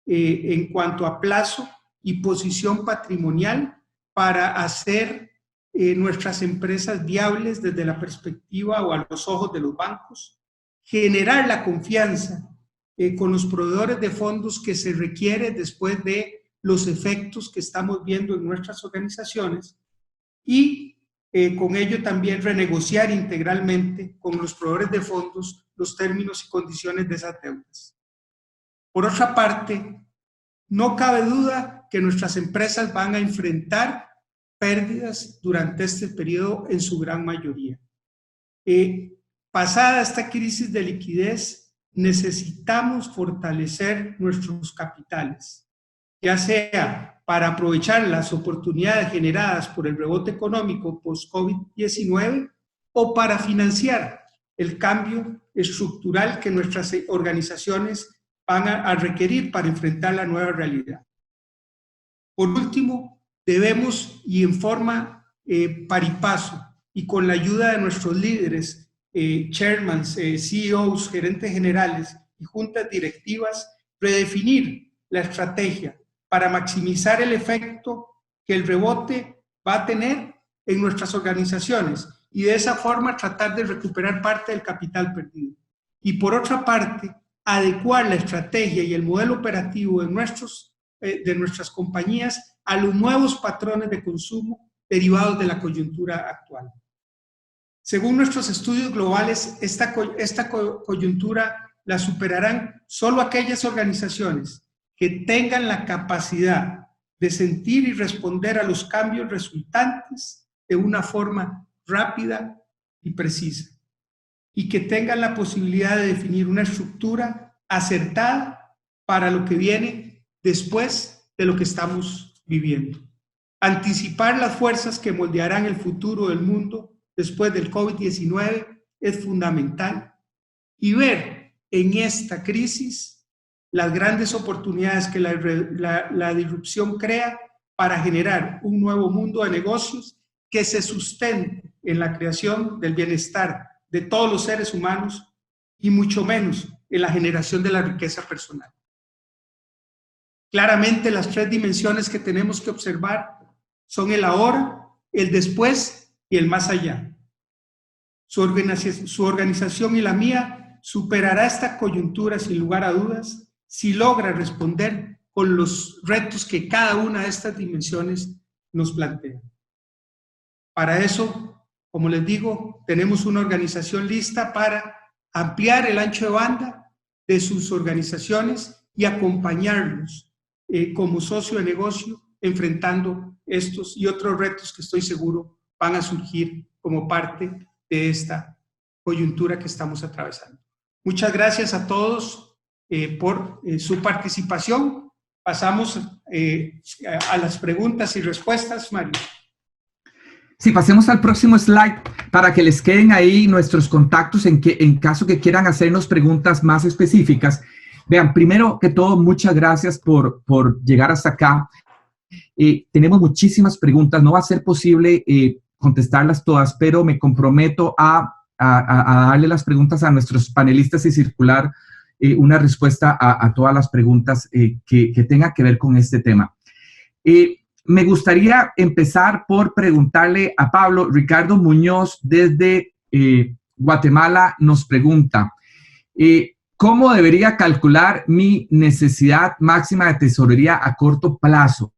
en cuanto a plazo y posición patrimonial para hacer nuestras empresas viables desde la perspectiva o a los ojos de los bancos, generar la confianza con los proveedores de fondos que se requiere después de los efectos que estamos viendo en nuestras organizaciones y con ello también renegociar integralmente con los proveedores de fondos los términos y condiciones de esas deudas. Por otra parte, no cabe duda que nuestras empresas van a enfrentar pérdidas durante este periodo en su gran mayoría. Pasada esta crisis de liquidez, necesitamos fortalecer nuestros capitales, ya sea para aprovechar las oportunidades generadas por el rebote económico post-COVID-19 o para financiar el cambio estructural que nuestras organizaciones van a requerir para enfrentar la nueva realidad. Por último, debemos, y en forma par y paso, y con la ayuda de nuestros líderes, chairmans, CEOs, gerentes generales y juntas directivas, redefinir la estrategia para maximizar el efecto que el rebote va a tener en nuestras organizaciones y de esa forma tratar de recuperar parte del capital perdido. Y por otra parte, adecuar la estrategia y el modelo operativo de nuestras compañías a los nuevos patrones de consumo derivados de la coyuntura actual. Según nuestros estudios globales, esta coyuntura la superarán solo aquellas organizaciones que tengan la capacidad de sentir y responder a los cambios resultantes de una forma rápida y precisa, y que tengan la posibilidad de definir una estructura acertada para lo que viene después de lo que estamos viviendo. Anticipar las fuerzas que moldearán el futuro del mundo después del COVID-19 es fundamental y ver en esta crisis las grandes oportunidades que la disrupción crea para generar un nuevo mundo de negocios que se sustente en la creación del bienestar de todos los seres humanos y mucho menos en la generación de la riqueza personal. Claramente las tres dimensiones que tenemos que observar son el ahora, el después y el más allá. Su organización y la mía superará esta coyuntura sin lugar a dudas si logra responder con los retos que cada una de estas dimensiones nos plantea. Para eso, como les digo, tenemos una organización lista para ampliar el ancho de banda de sus organizaciones y acompañarlos como socio de negocio enfrentando estos y otros retos que estoy seguro van a surgir como parte de esta coyuntura que estamos atravesando. Muchas gracias a todos por su participación. Pasamos a las preguntas y respuestas, Mario. Sí, pasemos al próximo slide para que les queden ahí nuestros contactos en caso que quieran hacernos preguntas más específicas. Vean, primero que todo, muchas gracias por llegar hasta acá. Tenemos muchísimas preguntas, no va a ser posible contestarlas todas, pero me comprometo a darle las preguntas a nuestros panelistas y circular una respuesta a todas las preguntas que tengan que ver con este tema. Me gustaría empezar por preguntarle a Pablo. Ricardo Muñoz desde Guatemala nos pregunta, ¿cómo debería calcular mi necesidad máxima de tesorería a corto plazo?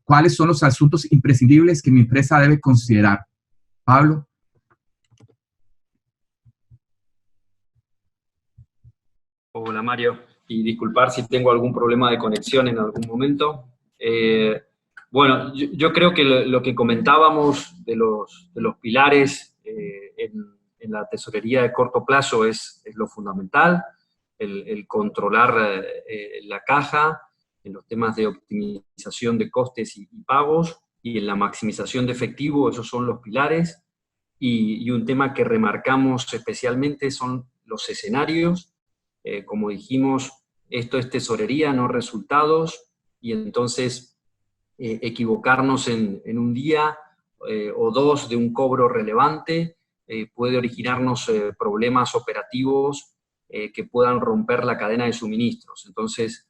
¿Cuáles son los asuntos imprescindibles que mi empresa debe considerar? Pablo. Hola Mario, y disculpar si tengo algún problema de conexión en algún momento. Bueno, yo creo que lo que comentábamos de los pilares en la tesorería de corto plazo es lo fundamental, el controlar la caja, en los temas de optimización de costes y pagos, y en la maximización de efectivo, esos son los pilares. Y un tema que remarcamos especialmente son los escenarios. Como dijimos, esto es tesorería, no resultados, y entonces equivocarnos en un día o dos de un cobro relevante puede originarnos problemas operativos que puedan romper la cadena de suministros. Entonces,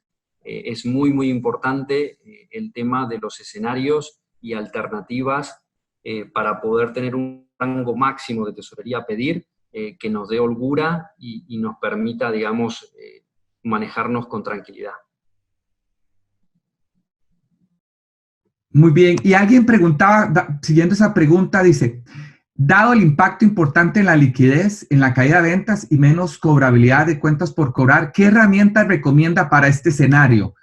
es muy, muy importante el tema de los escenarios y alternativas para poder tener un rango máximo de tesorería a pedir, que nos dé holgura y nos permita, digamos, manejarnos con tranquilidad. Muy bien. Y alguien preguntaba, siguiendo esa pregunta, dice, dado el impacto importante en la liquidez, en la caída de ventas y menos cobrabilidad de cuentas por cobrar, ¿qué herramientas recomienda para este escenario?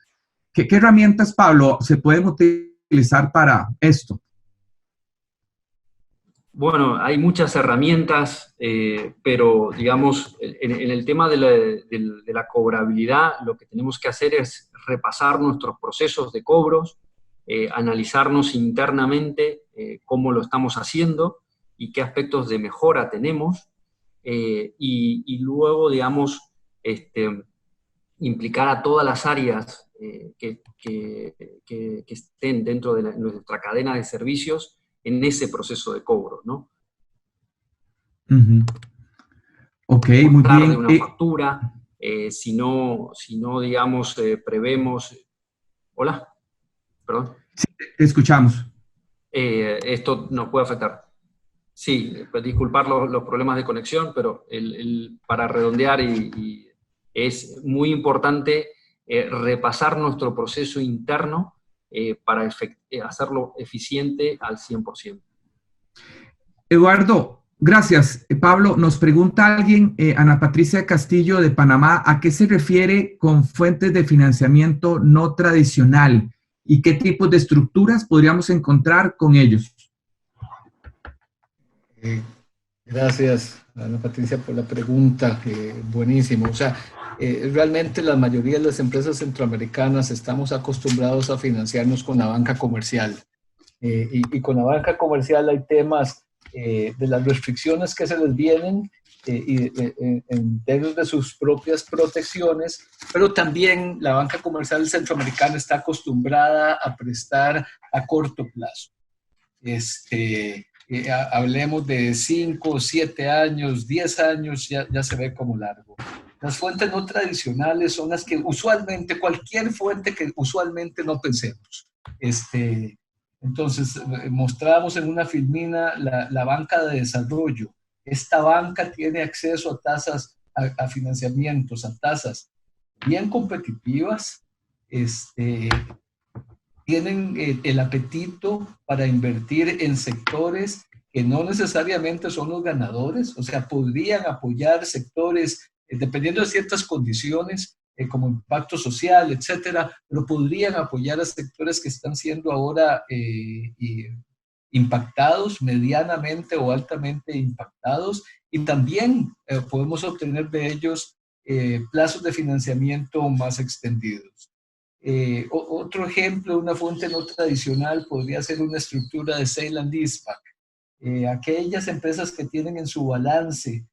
¿Qué herramientas, Pablo, se pueden utilizar para esto? Bueno, hay muchas herramientas, pero digamos, en el tema de la cobrabilidad, lo que tenemos que hacer es repasar nuestros procesos de cobros, analizarnos internamente cómo lo estamos haciendo y qué aspectos de mejora tenemos, y luego, digamos, implicar a todas las áreas que estén dentro de nuestra cadena de servicios en ese proceso de cobro, ¿no? Uh-huh. Ok, muy bien. De una factura, si no, digamos, prevemos... ¿Hola? Perdón. Sí, te escuchamos. Esto nos puede afectar. Sí, pues disculpar los problemas de conexión, pero para redondear, y es muy importante repasar nuestro proceso interno para hacerlo eficiente al 100%. Eduardo, gracias. Pablo, nos pregunta alguien, Ana Patricia Castillo de Panamá, ¿a qué se refiere con fuentes de financiamiento no tradicional y qué tipos de estructuras podríamos encontrar con ellos? Gracias, Ana Patricia, por la pregunta. Buenísimo. O sea, realmente la mayoría de las empresas centroamericanas estamos acostumbrados a financiarnos con la banca comercial. Y con la banca comercial hay temas de las restricciones que se les vienen en términos de sus propias protecciones, pero también la banca comercial centroamericana está acostumbrada a prestar a corto plazo. Hablemos de 5, 7 años, 10 años, ya se ve como largo. Las fuentes no tradicionales son las que usualmente, cualquier fuente que usualmente no pensemos. Entonces, mostrábamos en una filmina la banca de desarrollo. esta banca tiene acceso a tasas, a financiamientos, a tasas bien competitivas, tienen el apetito para invertir en sectores que no necesariamente son los ganadores, o sea, podrían apoyar sectores, dependiendo de ciertas condiciones, como impacto social, etcétera, pero podrían apoyar a sectores que están siendo ahora impactados, medianamente o altamente impactados, y también podemos obtener de ellos plazos de financiamiento más extendidos. Otro ejemplo, una fuente no tradicional podría ser una estructura de sale and leaseback. Aquellas empresas que tienen en su balance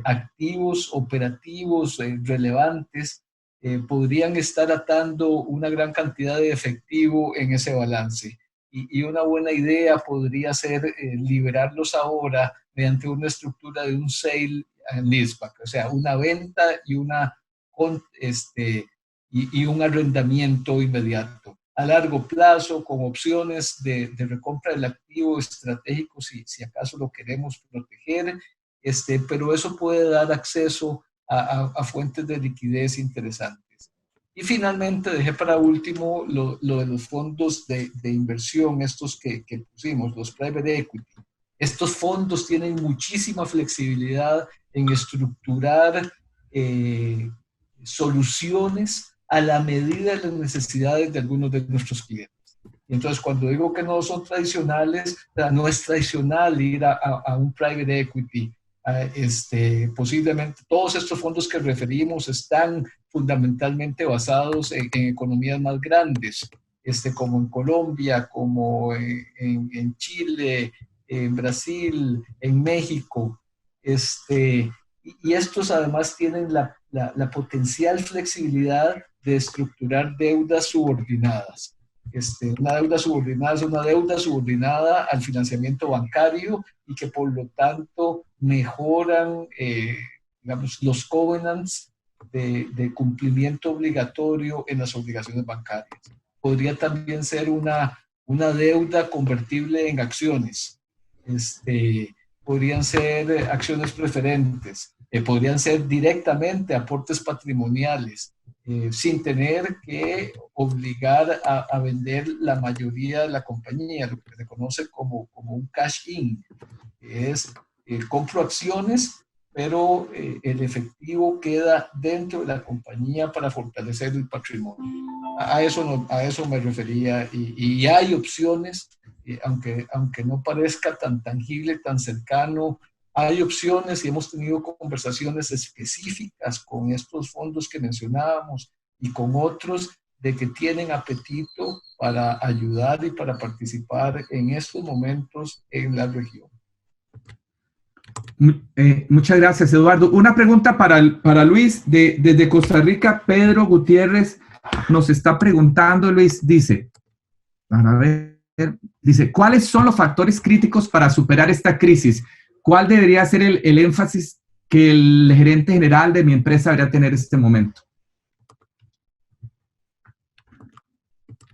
activos operativos relevantes podrían estar atando una gran cantidad de efectivo en ese balance. Y una buena idea podría ser liberarlos ahora mediante una estructura de un sale and leaseback, o sea, una venta y un arrendamiento inmediato a largo plazo, con opciones de recompra del activo estratégico si acaso lo queremos proteger, pero eso puede dar acceso a fuentes de liquidez interesantes. Y finalmente dejé para último lo de los fondos de inversión, estos que pusimos, los private equity. Estos fondos tienen muchísima flexibilidad en estructurar soluciones a la medida de las necesidades de algunos de nuestros clientes. Entonces, cuando digo que no son tradicionales, no es tradicional ir a un private equity. Posiblemente todos estos fondos que referimos están fundamentalmente basados en economías más grandes, como en Colombia, como en Chile, en Brasil, en México. Y estos además tienen la potencial flexibilidad de estructurar deudas subordinadas. Una deuda subordinada es una deuda subordinada al financiamiento bancario y que por lo tanto mejoran digamos, los covenants de cumplimiento obligatorio en las obligaciones bancarias. Podría también ser una deuda convertible en acciones. Podrían ser acciones preferentes, podrían ser directamente aportes patrimoniales, sin tener que obligar a vender la mayoría de la compañía, lo que se conoce como un cash-in, que es compro acciones, pero el efectivo queda dentro de la compañía para fortalecer el patrimonio. A eso me refería, y hay opciones, aunque no parezca tan tangible, tan cercano, hay opciones y hemos tenido conversaciones específicas con estos fondos que mencionábamos y con otros de que tienen apetito para ayudar y para participar en estos momentos en la región. Muchas gracias, Eduardo. Una pregunta para Luis. Desde Costa Rica, Pedro Gutiérrez nos está preguntando, Luis, dice, ¿cuáles son los factores críticos para superar esta crisis? ¿Cuál debería ser el énfasis que el gerente general de mi empresa debería tener en este momento?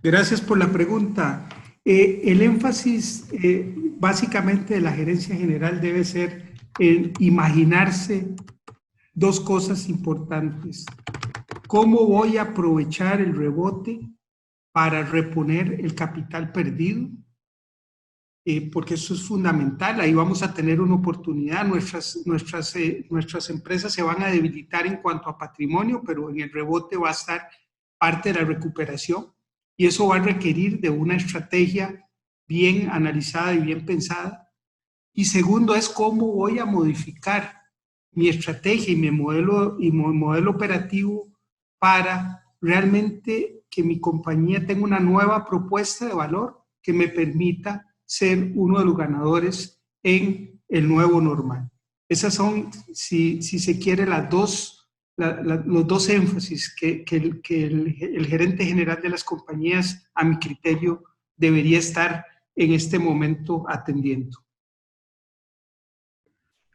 Gracias por la pregunta. El énfasis básicamente de la gerencia general debe ser en imaginarse dos cosas importantes. ¿Cómo voy a aprovechar el rebote para reponer el capital perdido? Porque eso es fundamental. Ahí vamos a tener una oportunidad. Nuestras empresas se van a debilitar en cuanto a patrimonio, pero en el rebote va a estar parte de la recuperación. Y eso va a requerir de una estrategia bien analizada y bien pensada. Y segundo es cómo voy a modificar mi estrategia y mi modelo operativo para realmente que mi compañía tenga una nueva propuesta de valor que me permita ser uno de los ganadores en el nuevo normal. Esas son, si se quiere, los dos énfasis que el gerente general de las compañías, a mi criterio, debería estar en este momento atendiendo.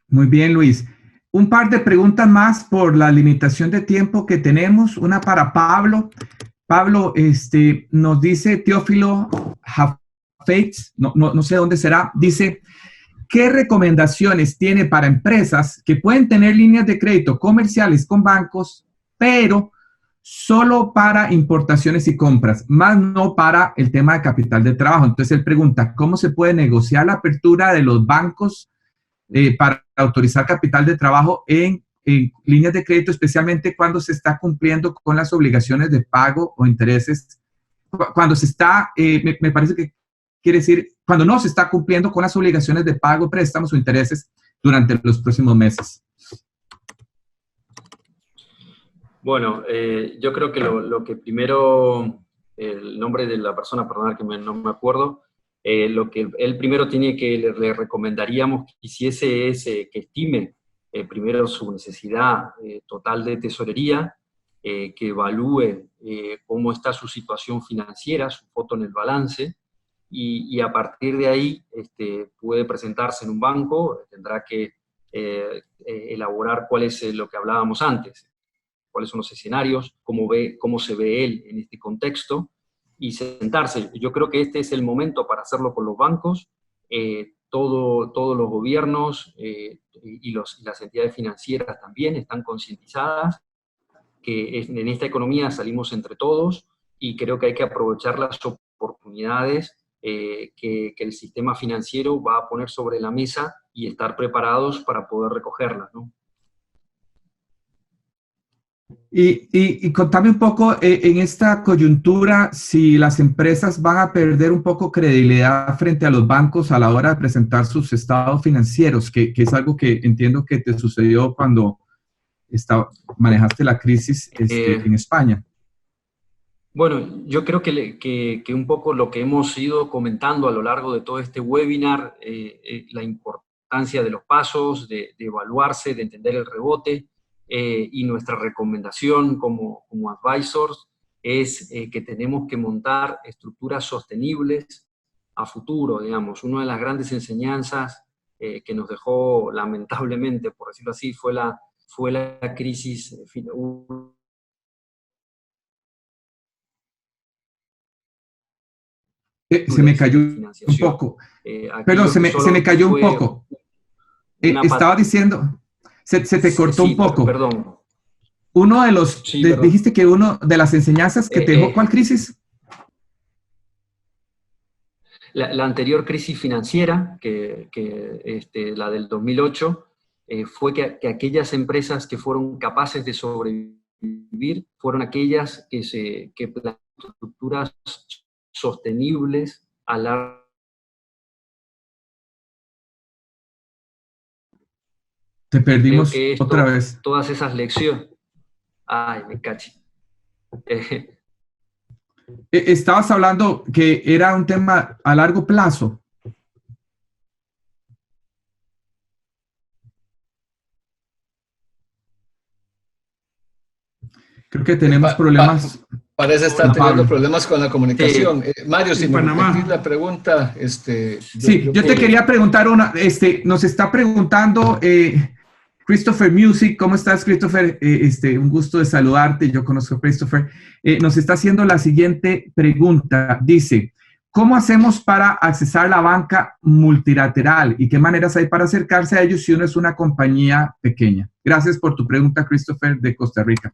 Muy bien, Luis. Un par de preguntas más por la limitación de tiempo que tenemos. Una para Pablo. Pablo, nos dice Teófilo Jafetz, no sé dónde será, dice, ¿qué recomendaciones tiene para empresas que pueden tener líneas de crédito comerciales con bancos, pero solo para importaciones y compras, más no para el tema de capital de trabajo? Entonces él pregunta, ¿cómo se puede negociar la apertura de los bancos para autorizar capital de trabajo en líneas de crédito, especialmente cuando se está cumpliendo con las obligaciones de pago o intereses? Cuando se está, me parece que quiere decir, cuando no se está cumpliendo con las obligaciones de pago, préstamos o intereses durante los próximos meses. Bueno, yo creo que lo que primero, el nombre de la persona, perdón, que no me acuerdo, lo que él primero tiene que, le recomendaríamos que hiciese es que estime primero su necesidad total de tesorería, que evalúe cómo está su situación financiera, su foto en el balance, y a partir de ahí puede presentarse en un banco, tendrá que elaborar cuál es lo que hablábamos antes, cuáles son los escenarios, cómo se ve él en este contexto, y sentarse. Yo creo que este es el momento para hacerlo con los bancos, todos los gobiernos y las entidades financieras también están concientizadas que en esta economía salimos entre todos, y creo que hay que aprovechar las oportunidades que el sistema financiero va a poner sobre la mesa y estar preparados para poder recogerlas, ¿no? Y contame un poco, en esta coyuntura, si las empresas van a perder un poco credibilidad frente a los bancos a la hora de presentar sus estados financieros, que es algo que entiendo que te sucedió cuando manejaste la crisis en España. Bueno, yo creo que un poco lo que hemos ido comentando a lo largo de todo este webinar, la importancia de los pasos, de evaluarse, de entender el rebote, y nuestra recomendación como advisors es que tenemos que montar estructuras sostenibles a futuro, digamos. Una de las grandes enseñanzas que nos dejó, lamentablemente, por decirlo así, fue la crisis se me cayó un poco. Perdón, se me cayó un poco. Estaba diciendo, se te cortó un poco. Perdón. Uno de los, dijiste que uno de las enseñanzas que te dejó, ¿cuál crisis? La anterior crisis financiera, la del 2008, fue que aquellas empresas que fueron capaces de sobrevivir fueron aquellas que plantearon estructuras sostenibles a largo. Te perdimos otra vez. Todas esas lecciones. Ay, me caché. Estabas hablando que era un tema a largo plazo. Creo que tenemos problemas. Parece estar teniendo problemas con la comunicación. Sí. Mario, si me repetís la pregunta. Yo te quería preguntar una. Nos está preguntando Christopher Music. ¿Cómo estás, Christopher? Un gusto de saludarte. Yo conozco a Christopher. Nos está haciendo la siguiente pregunta. Dice, ¿cómo hacemos para accesar la banca multilateral? ¿Y qué maneras hay para acercarse a ellos si uno es una compañía pequeña? Gracias por tu pregunta, Christopher, de Costa Rica.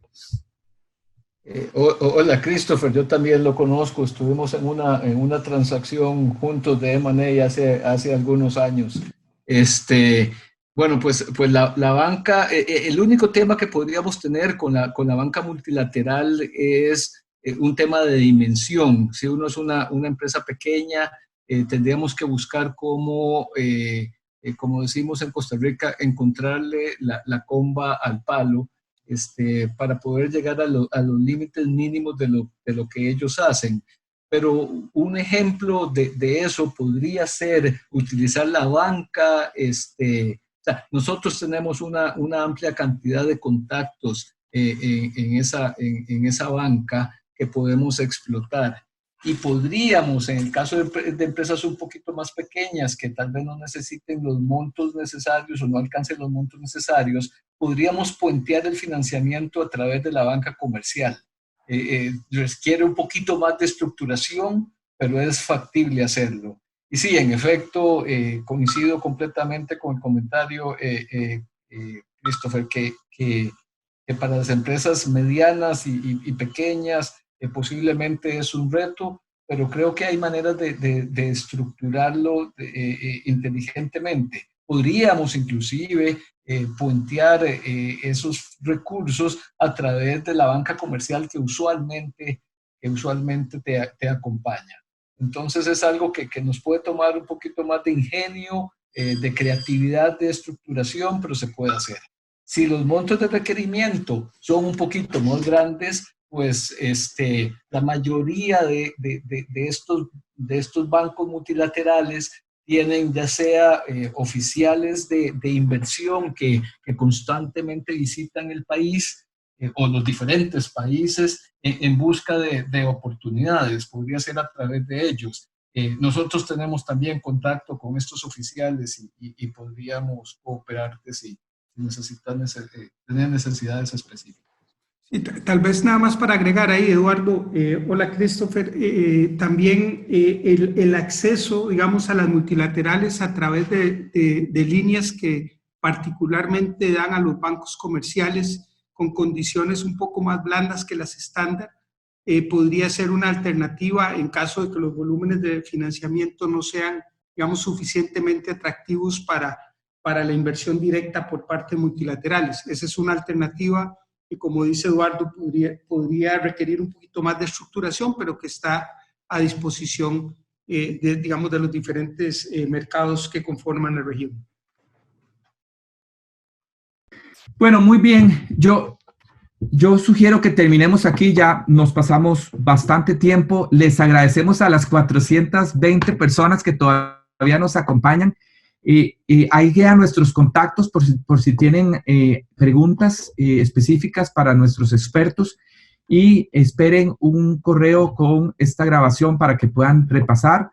Hola, Christopher, yo también lo conozco, estuvimos en una transacción juntos de M&A hace algunos años. Bueno, pues la banca, el único tema que podríamos tener con la banca multilateral es un tema de dimensión. Si uno es una empresa pequeña, tendríamos que buscar cómo, como decimos en Costa Rica, encontrarle la comba al palo, para poder llegar a los límites mínimos de lo que ellos hacen. Pero un ejemplo de eso podría ser utilizar la banca. O sea, nosotros tenemos una amplia cantidad de contactos en esa banca que podemos explotar. Y podríamos, en el caso de empresas un poquito más pequeñas que tal vez no necesiten los montos necesarios o no alcancen los montos necesarios, podríamos puentear el financiamiento a través de la banca comercial. Requiere un poquito más de estructuración, pero es factible hacerlo. Y sí, en efecto, coincido completamente con el comentario, Christopher, que para las empresas medianas y pequeñas posiblemente es un reto, pero creo que hay maneras de estructurarlo inteligentemente. Podríamos inclusive puentear esos recursos a través de la banca comercial que usualmente te acompaña. Entonces es algo que nos puede tomar un poquito más de ingenio, de creatividad, de estructuración, pero se puede hacer. Si los montos de requerimiento son un poquito más grandes, pues la mayoría de estos bancos multilaterales tienen ya sea oficiales de inversión que constantemente visitan el país o los diferentes países en busca de oportunidades. Podría ser a través de ellos. Nosotros tenemos también contacto con estos oficiales y podríamos cooperarte si necesitan tener necesidades específicas. Y tal vez nada más para agregar ahí, Eduardo, hola Christopher, también el acceso, digamos, a las multilaterales a través de líneas que particularmente dan a los bancos comerciales con condiciones un poco más blandas que las estándar, podría ser una alternativa en caso de que los volúmenes de financiamiento no sean, digamos, suficientemente atractivos para la inversión directa por parte de multilaterales. Esa es una alternativa que, como dice Eduardo, podría requerir un poquito más de estructuración, pero que está a disposición, digamos, de los diferentes mercados que conforman la región. Bueno, muy bien. Yo sugiero que terminemos aquí, ya nos pasamos bastante tiempo. Les agradecemos a las 420 personas que todavía nos acompañan. Ahí quedan nuestros contactos por si tienen preguntas específicas para nuestros expertos, y esperen un correo con esta grabación para que puedan repasar.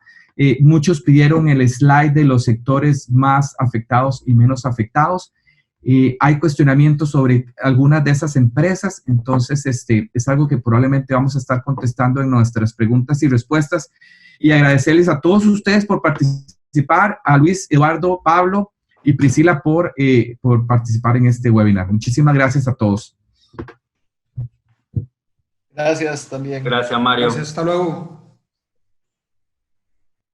Muchos pidieron el slide de los sectores más afectados y menos afectados. Hay cuestionamientos sobre algunas de esas empresas, entonces es algo que probablemente vamos a estar contestando en nuestras preguntas y respuestas, y agradecerles a todos ustedes por participar, a Luis, Eduardo, Pablo y Priscila por participar en este webinar. Muchísimas gracias a todos. Gracias también. Gracias, Mario. Gracias, hasta luego.